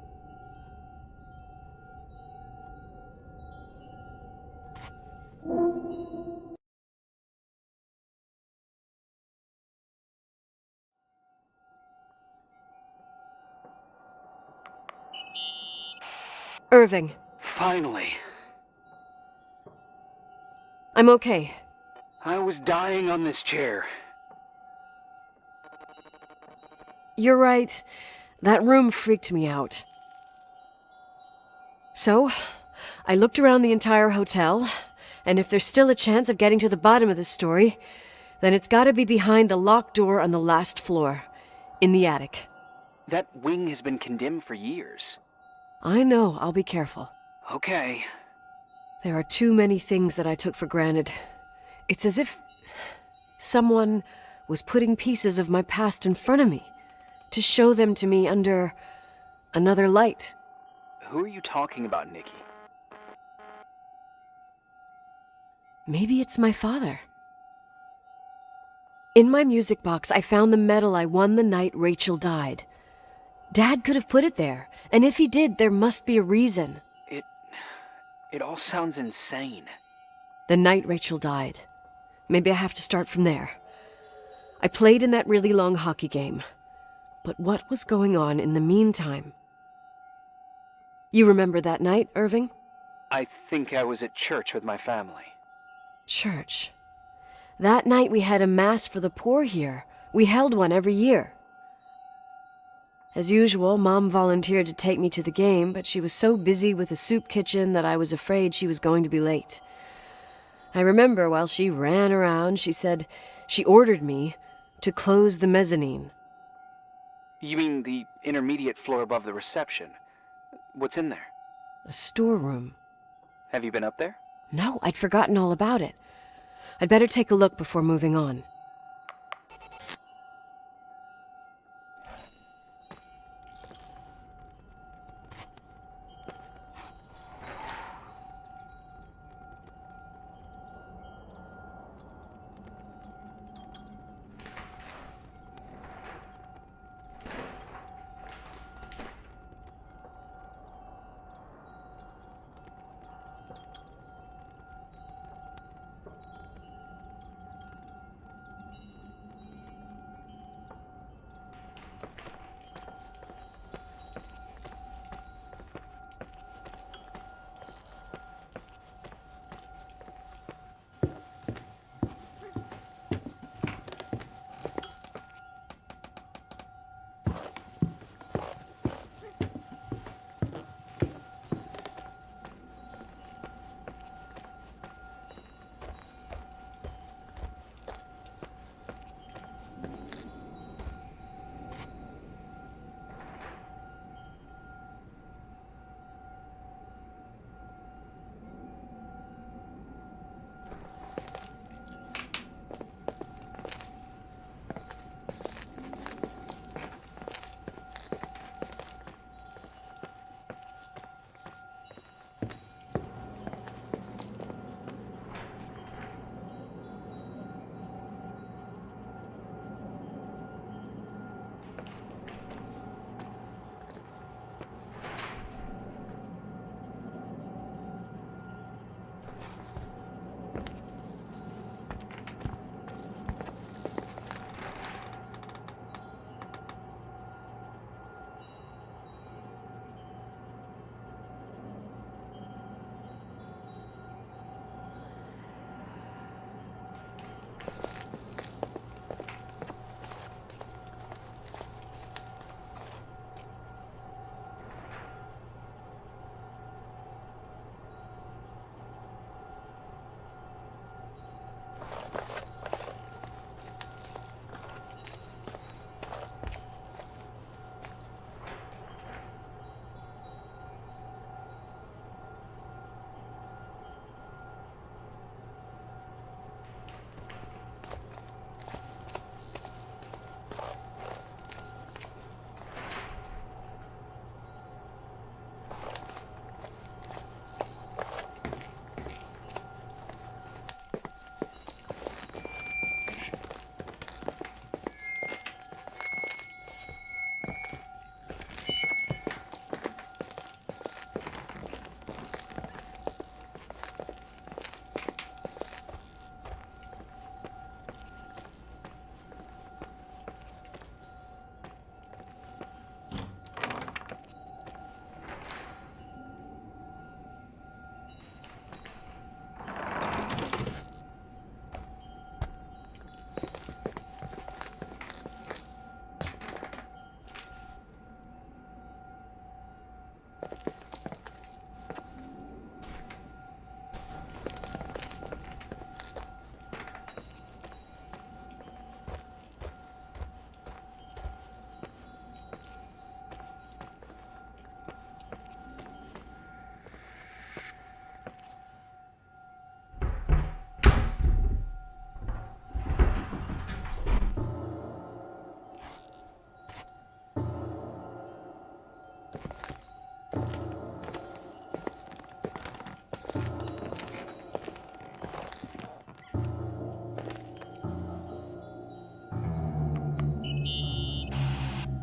Irving. Finally. I'm okay. I was dying on this chair. You're right. That room freaked me out. So, I looked around the entire hotel, and if there's still a chance of getting to the bottom of this story, then it's gotta be behind the locked door on the last floor, in the attic. That wing has been condemned for years. I know, I'll be careful. Okay. There are too many things that I took for granted. It's as if someone was putting pieces of my past in front of me to show them to me under another light. Who are you talking about, Nikki? Maybe it's my father. In my music box, I found the medal I won the night Rachel died. Dad could have put it there, and if he did, there must be a reason. It all sounds insane. The night Rachel died. Maybe I have to start from there. I played in that really long hockey game. But what was going on in the meantime? You remember that night, Irving? I think I was at church with my family. Church. That night we had a mass for the poor here. We held one every year. As usual, Mom volunteered to take me to the game, but she was so busy with the soup kitchen that I was afraid she was going to be late. I remember while she ran around, she said she ordered me to close the mezzanine. You mean the intermediate floor above the reception? What's in there? A storeroom. Have you been up there? No, I'd forgotten all about it. I'd better take a look before moving on.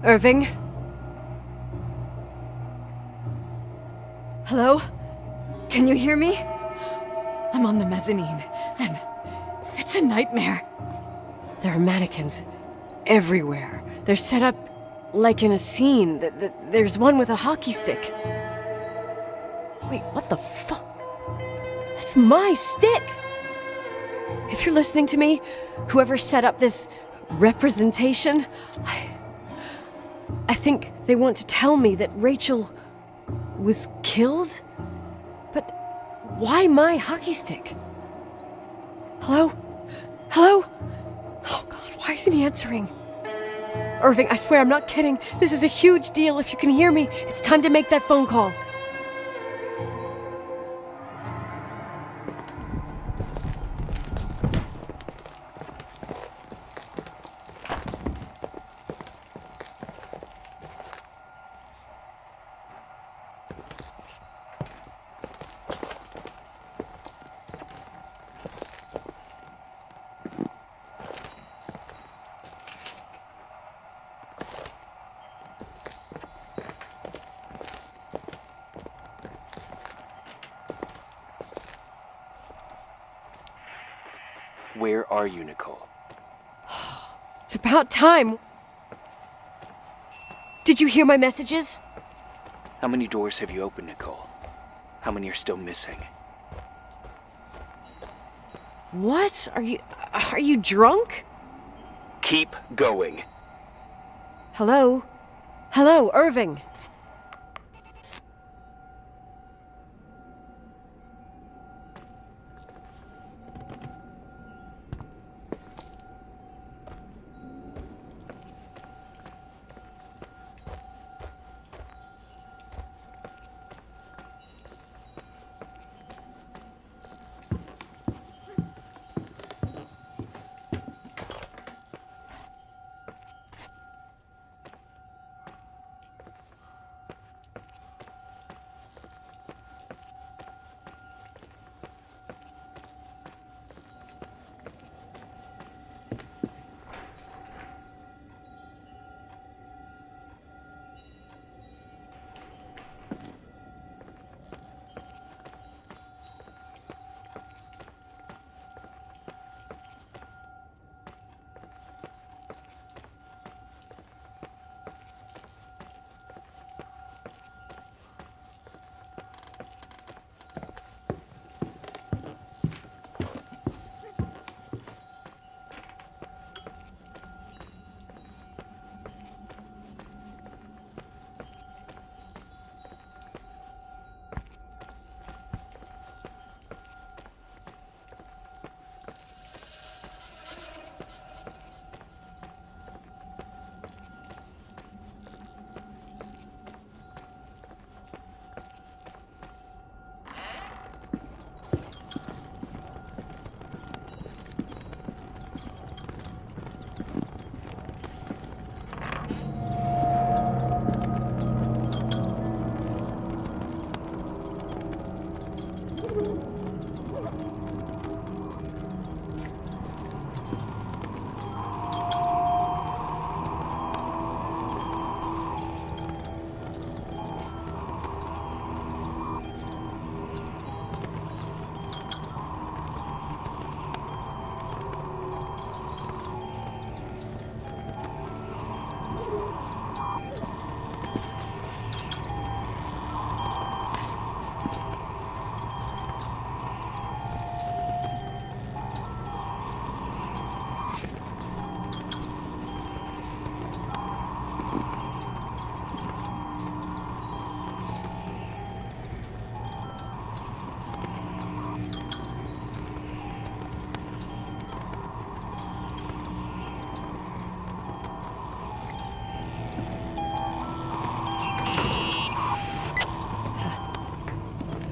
Irving? Hello? Can you hear me? I'm on the mezzanine, and it's a nightmare. There are mannequins everywhere. They're set up like in a scene. There's one with a hockey stick. Wait, what the fuck? That's my stick! If you're listening to me, whoever set up this representation, I think they want to tell me that Rachel was killed? But why my hockey stick? Hello? Hello? Oh God, why isn't he answering? Irving, I swear I'm not kidding. This is a huge deal. If you can hear me, it's time to make that phone call. Where are you, Nicole? It's about time. Did you hear my messages? How many doors have you opened, Nicole? How many are still missing? What? Are you drunk? Keep going. Hello? Hello, Irving.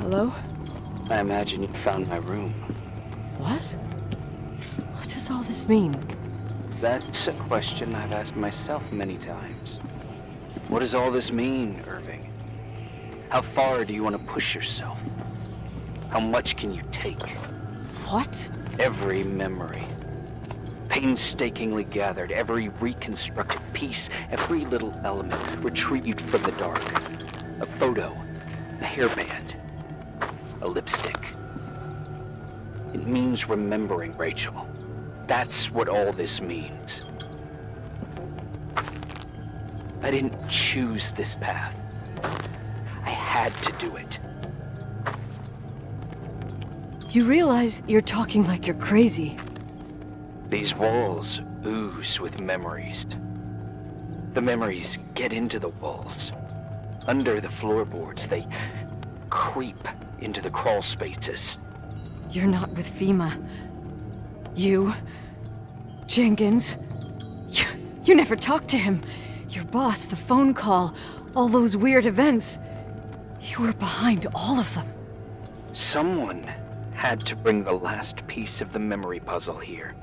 Hello? I imagine you found my room. What? What does all this mean? That's a question I've asked myself many times. What does all this mean, Irving? How far do you want to push yourself? How much can you take? What? Every memory. painstakingly gathered, every reconstructed piece, every little element retrieved from the dark. A photo, a hairband, a lipstick. It means remembering, Rachel. That's what all this means. I didn't choose this path. I had to do it. You realize you're talking like you're crazy. These walls ooze with memories. The memories get into the walls. Under the floorboards, they creep into the crawl spaces. You're not with FEMA. You... Jenkins... You never talked to him. Your boss, the phone call, all those weird events. You were behind all of them. Someone had to bring the last piece of the memory puzzle here.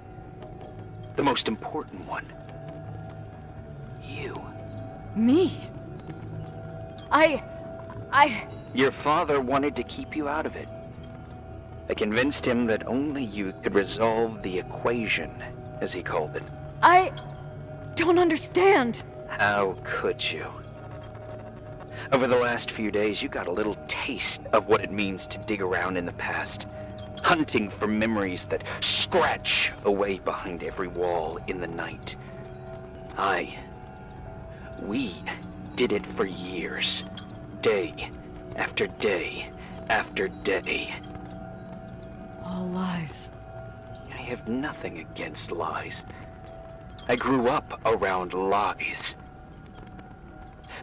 The most important one. You. Me? Your father wanted to keep you out of it. I convinced him that only you could resolve the equation, as he called it. I don't understand. How could you? Over the last few days, you got a little taste of what it means to dig around in the past, hunting for memories that scratch away behind every wall in the night. We did it for years, day after day after day. All lies. I have nothing against lies. I grew up around lies.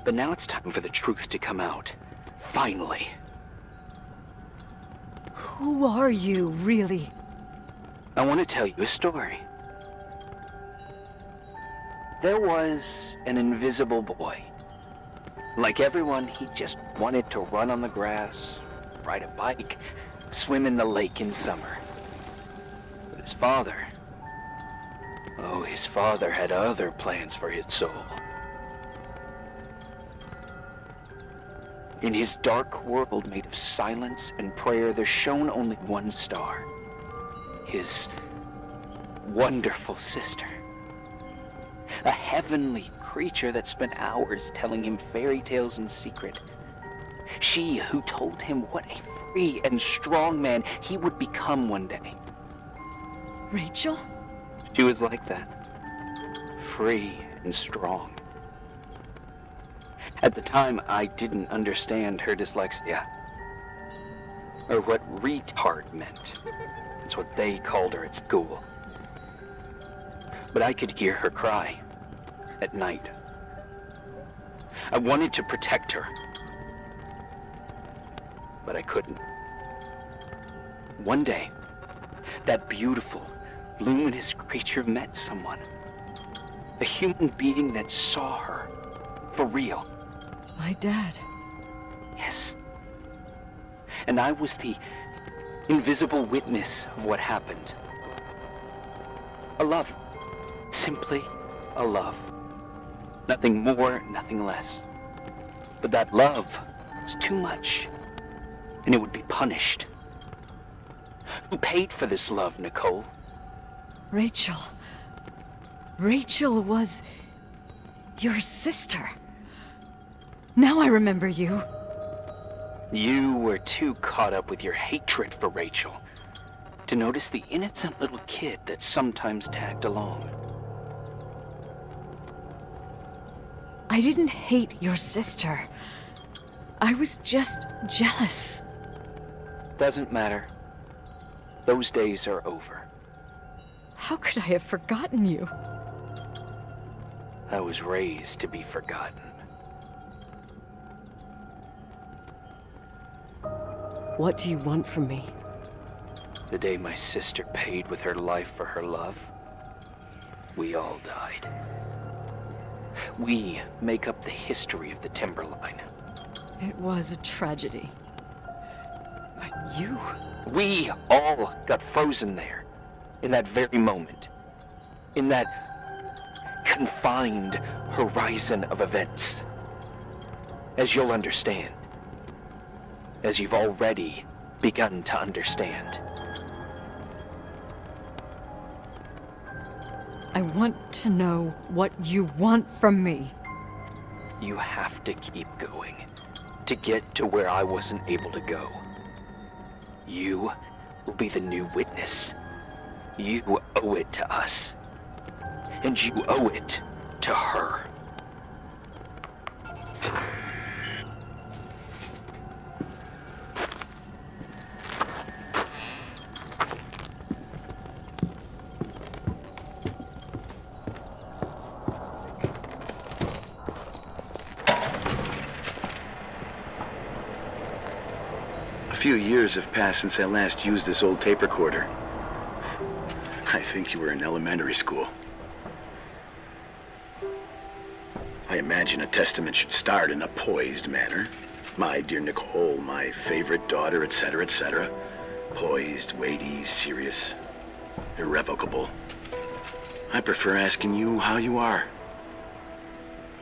But now it's time for the truth to come out. Finally. Who are you, really? I want to tell you a story. There was an invisible boy. Like everyone, he just wanted to run on the grass, ride a bike, swim in the lake in summer. But his father had other plans for his soul. In his dark world made of silence and prayer, there shone only one star. His wonderful sister. A heavenly creature that spent hours telling him fairy tales in secret. She who told him what a free and strong man he would become one day. Rachel? She was like that. Free and strong. At the time, I didn't understand her dyslexia. Or what retard meant. That's what they called her at school. But I could hear her cry at night. I wanted to protect her. But I couldn't. One day, that beautiful, luminous creature met someone. A human being that saw her for real. My dad. Yes. And I was the invisible witness of what happened. A love. Simply a love. Nothing more, nothing less. But that love was too much, and it would be punished. Who paid for this love, Nicole? Rachel. Rachel was your sister. Now I remember you. You were too caught up with your hatred for Rachel to notice the innocent little kid that sometimes tagged along. I didn't hate your sister. I was just jealous. Doesn't matter. Those days are over. How could I have forgotten you? I was raised to be forgotten. What do you want from me? The day my sister paid with her life for her love, we all died. We make up the history of the Timberline. It was a tragedy. But you... We all got frozen there, in that very moment. In that confined horizon of events. As you'll understand. As you've already begun to understand. I want to know what you want from me. You have to keep going to get to where I wasn't able to go. You will be the new witness. You owe it to us. And you owe it to her. A few years have passed since I last used this old tape recorder. I think you were in elementary school. I imagine a testament should start in a poised manner. My dear Nicole, my favorite daughter, etc., etc. Poised, weighty, serious, irrevocable. I prefer asking you how you are.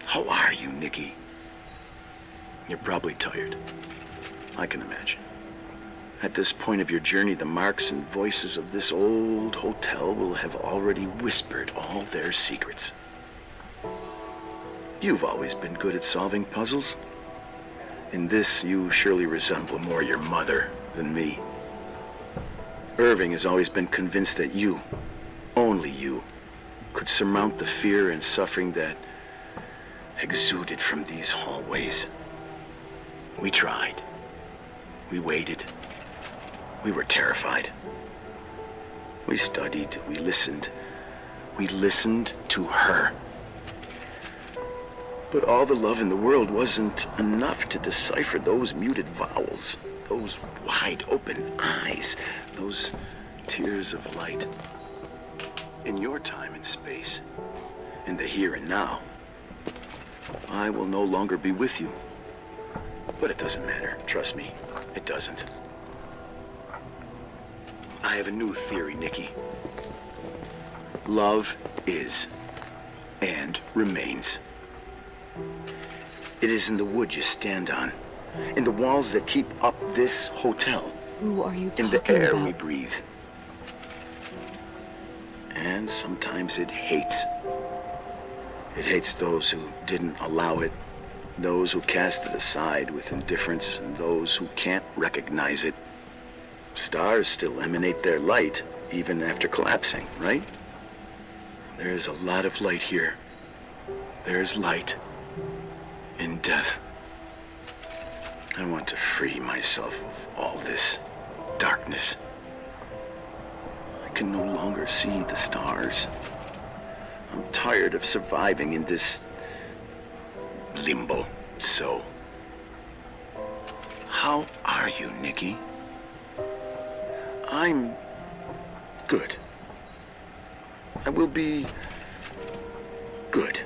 How are you, Nikki? You're probably tired. I can imagine. At this point of your journey, the marks and voices of this old hotel will have already whispered all their secrets. You've always been good at solving puzzles. In this, you surely resemble more your mother than me. Irving has always been convinced that you, only you, could surmount the fear and suffering that exuded from these hallways. We tried. We waited. We were terrified. We studied. We listened. We listened to her. But all the love in the world wasn't enough to decipher those muted vowels, those wide open eyes, those tears of light. In your time and space, in the here and now, I will no longer be with you. But it doesn't matter, trust me, it doesn't. I have a new theory, Nikki. Love is and remains. It is in the wood you stand on, in the walls that keep up this hotel, Who are you talking in the air about? we breathe. And sometimes it hates. It hates those who didn't allow it, those who cast it aside with indifference, and those who can't recognize it. Stars still emanate their light, even after collapsing, right? There is a lot of light here. There's light in death. I want to free myself of all this darkness. I can no longer see the stars. I'm tired of surviving in this limbo. So, how are you, Nikki? I'm good. I will be good.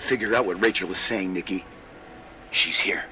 Figure out what Rachel is saying, Nikki. She's here.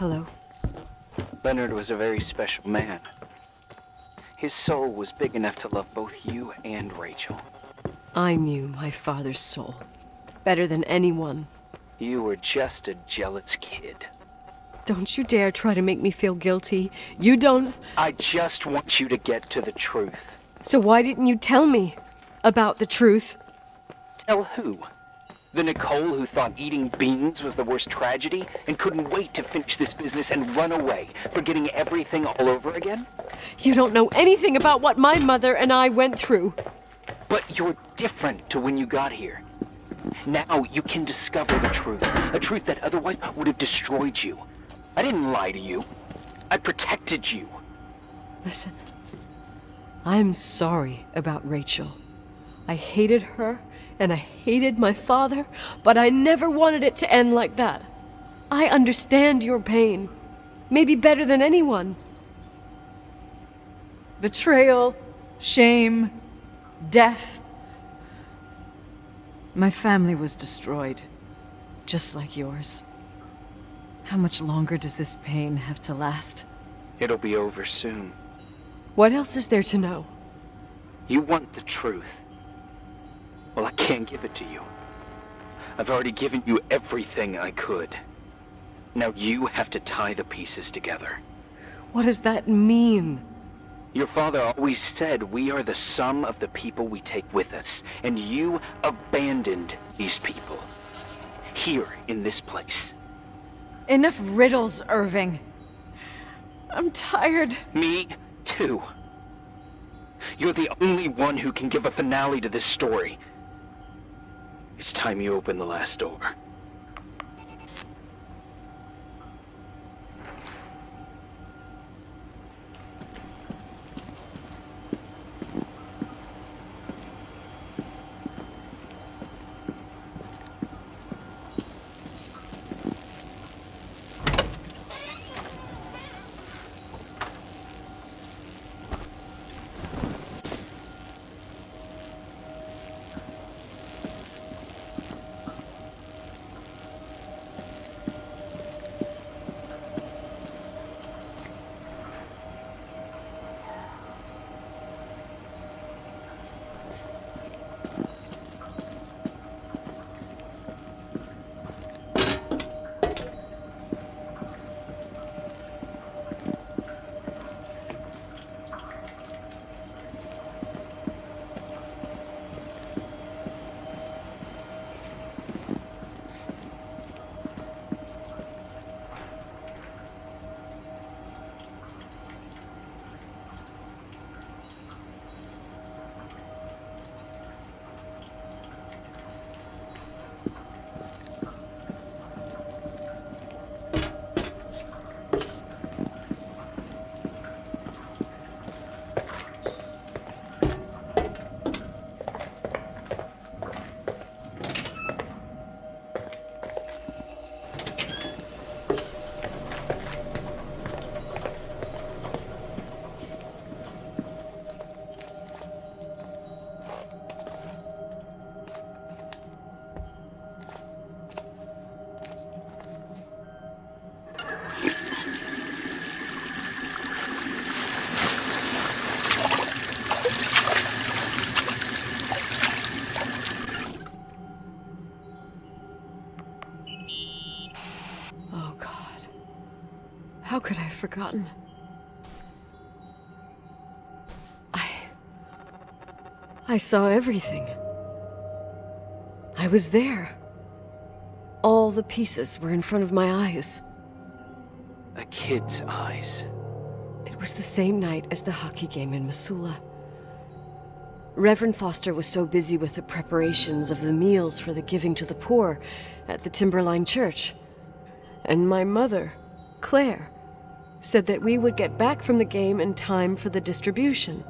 Hello. Leonard was a very special man. His soul was big enough to love both you and Rachel. I knew my father's soul better than anyone. You were just a jealous kid. Don't you dare try to make me feel guilty. You don't... I just want you to get to the truth. So why didn't you tell me about the truth? Tell who? The Nicole who thought eating beans was the worst tragedy and couldn't wait to finish this business and run away, forgetting everything all over again? You don't know anything about what my mother and I went through. But you're different to when you got here. Now you can discover the truth, a truth that otherwise would have destroyed you. I didn't lie to you. I protected you. Listen, I'm sorry about Rachel. I hated her, and I hated my father, but I never wanted it to end like that. I understand your pain, maybe better than anyone. Betrayal, shame, death. My family was destroyed, just like yours. How much longer does this pain have to last? It'll be over soon. What else is there to know? You want the truth. Well, I can't give it to you. I've already given you everything I could. Now you have to tie the pieces together. What does that mean? Your father always said we are the sum of the people we take with us, and you abandoned these people. Here, in this place. Enough riddles, Irving. I'm tired. Me, too. You're the only one who can give a finale to this story. It's time you open the last door. How could I have forgotten? I saw everything. I was there. All the pieces were in front of my eyes. A kid's eyes. It was the same night as the hockey game in Missoula. Reverend Foster was so busy with the preparations of the meals for the giving to the poor at the Timberline Church. And my mother, Claire, said that we would get back from the game in time for the distribution.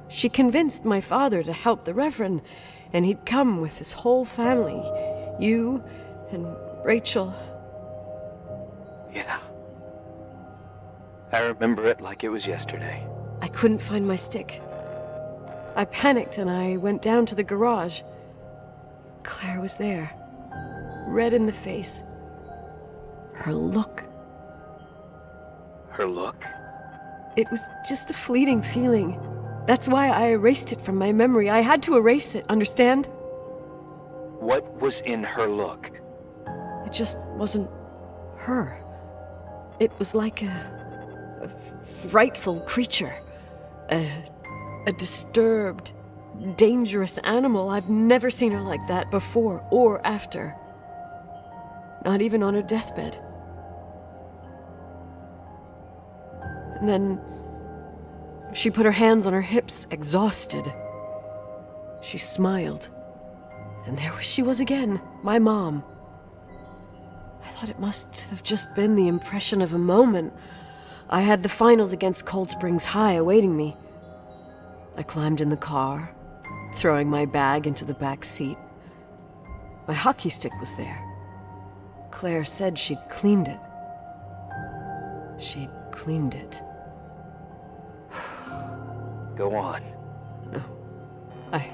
She convinced my father to help the Reverend, and he'd come with his whole family. You and Rachel. Yeah. I remember it like it was yesterday. I couldn't find my stick. I panicked and I went down to the garage. Claire was there, red in the face. Her look her look? It was just a fleeting feeling. That's why I erased it from my memory. I had to erase it, understand? What was in her look? It just wasn't her. It was like a frightful creature. A disturbed, dangerous animal. I've never seen her like that before or after. Not even on her deathbed. And then she put her hands on her hips, exhausted. She smiled. And there she was again, my mom. I thought it must have just been the impression of a moment. I had the finals against Cold Springs High awaiting me. I climbed in the car, throwing my bag into the back seat. My hockey stick was there. Claire said she'd cleaned it. She'd cleaned it. Go on. No, I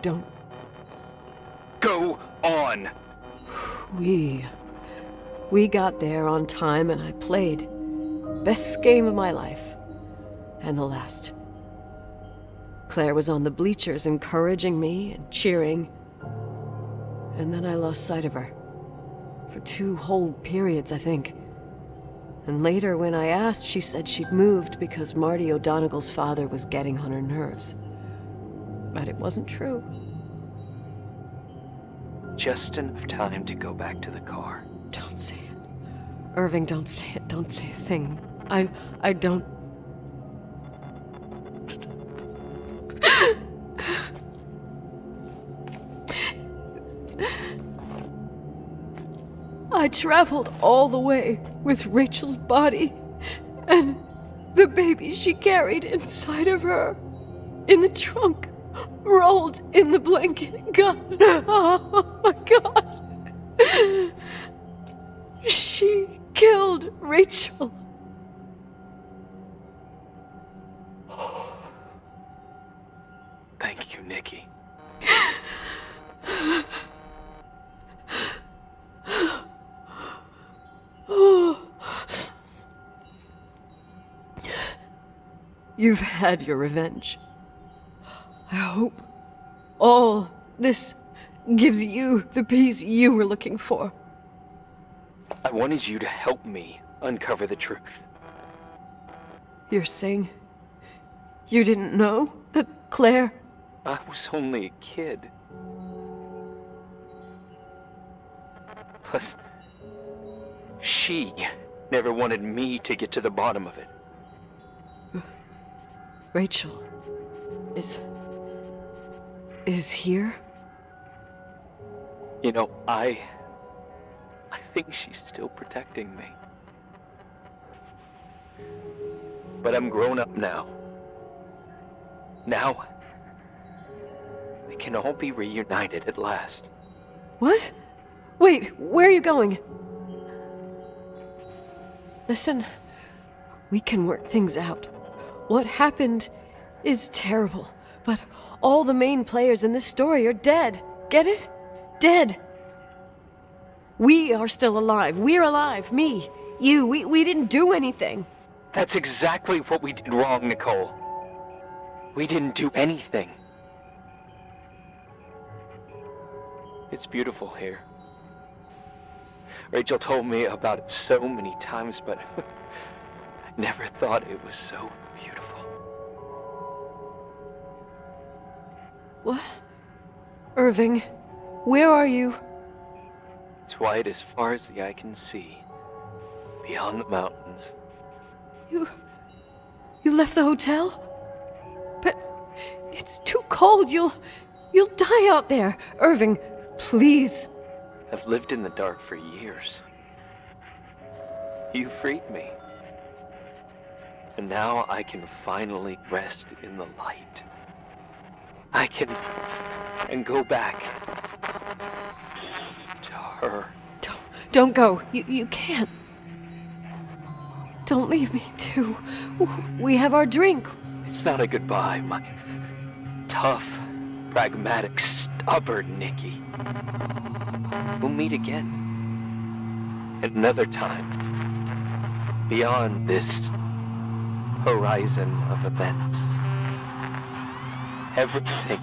don't. Go on! We got there on time and I played. Best game of my life. And the last. Claire was on the bleachers encouraging me and cheering. And then I lost sight of her. For 2 whole periods, I think. And later, when I asked, she said she'd moved because Marty O'Donegal's father was getting on her nerves. But it wasn't true. Just enough time to go back to the car. Don't say it. Irving, don't say it. Don't say a thing. I don't... I traveled all the way with Rachel's body and the baby she carried inside of her. In the trunk, rolled in the blanket. God, oh my God. She killed Rachel. Thank you, Nikki. You've had your revenge. I hope all this gives you the peace you were looking for. I wanted you to help me uncover the truth. You're saying you didn't know that Claire... I was only a kid. Plus, she never wanted me to get to the bottom of it. Rachel is here? You know, I think she's still protecting me. But I'm grown up now. Now, we can all be reunited at last. What? Wait, where are you going? Listen, we can work things out. What happened is terrible, but all the main players in this story are dead. Get it? Dead. We are still alive. We're alive. Me, you, we didn't do anything. That's exactly what we did wrong, Nicole. We didn't do anything. It's beautiful here. Rachel told me about it so many times, but I never thought it was so beautiful. What? Irving, where are you? It's white as far as the eye can see, beyond the mountains. You left the hotel? But it's too cold. You'll die out there. Irving, please. I've lived in the dark for years. You freed me. And now I can finally rest in the light. I can go back to her. Don't go. You can't. Don't leave me, too. We have our drink. It's not a goodbye, my tough, pragmatic, stubborn Nikki. We'll meet again. Another time. Beyond this horizon of events. Everything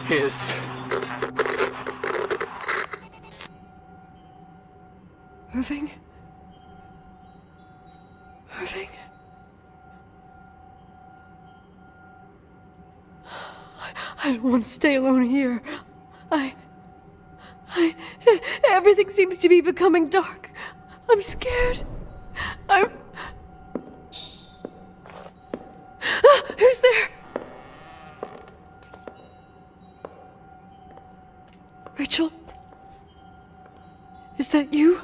is... Irving? Irving? I don't want to stay alone here. Everything seems to be becoming dark. I'm scared. Who's there? Rachel? Is that you?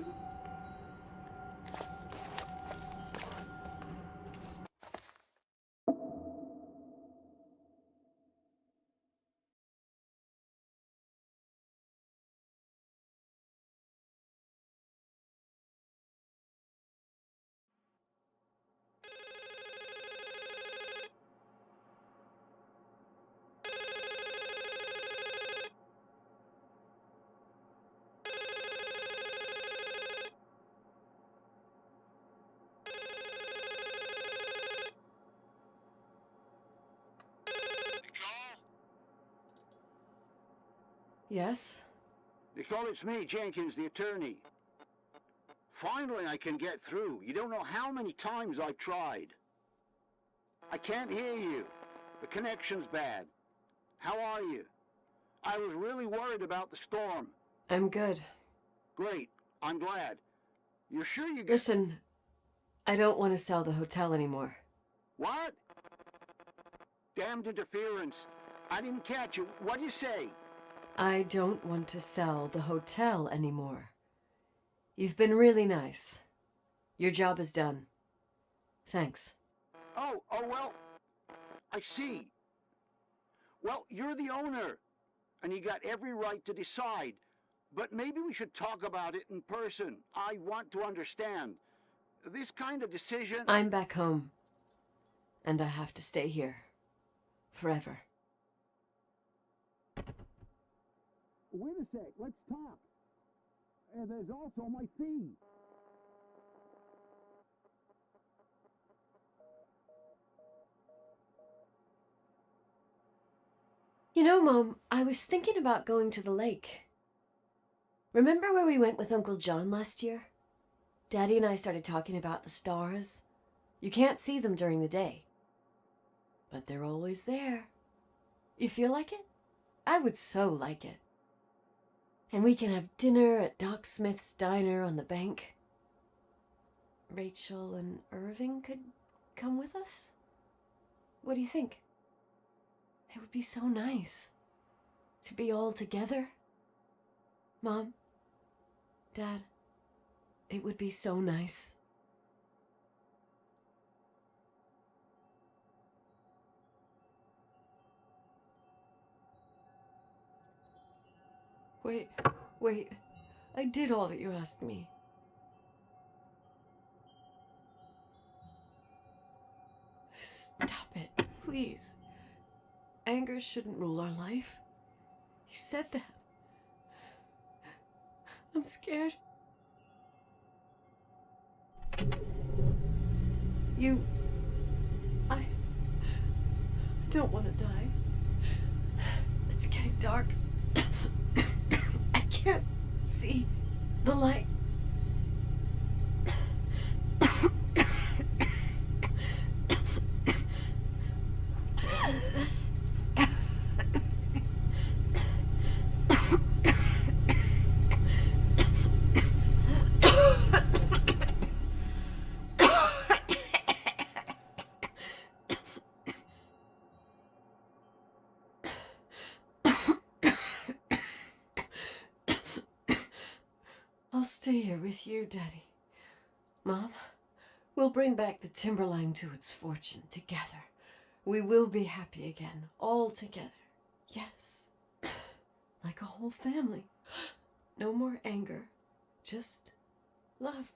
Yes? Nicole, it's me, Jenkins, the attorney. Finally, I can get through. You don't know how many times I've tried. I can't hear you. The connection's bad. How are you? I was really worried about the storm. I'm good. Great. I'm glad. You're sure you get... Listen, I don't want to sell the hotel anymore. What? Damned interference. I didn't catch you. What'd you say? I don't want to sell the hotel anymore. You've been really nice. Your job is done. Thanks. Oh, well, I see. Well, you're the owner, and you got every right to decide. But maybe we should talk about it in person. I want to understand. This kind of decision... I'm back home, and I have to stay here. Forever. Wait a sec, let's talk. There's also my fee. You know, Mom, I was thinking about going to the lake. Remember where we went with Uncle John last year? Daddy and I started talking about the stars. You can't see them during the day, but they're always there. You feel like it? I would so like it. And we can have dinner at Doc Smith's diner on the bank. Rachel and Irving could come with us? What do you think? It would be so nice to be all together. Mom, Dad, it would be so nice. Wait. I did all that you asked me. Stop it, please. Anger shouldn't rule our life. You said that. I'm scared. I don't want to die. It's getting dark. I can't see the light. I'll stay here with you, Daddy. Mom, we'll bring back the Timberline to its fortune together. We will be happy again, all together. Yes. Like a whole family. No more anger, just love.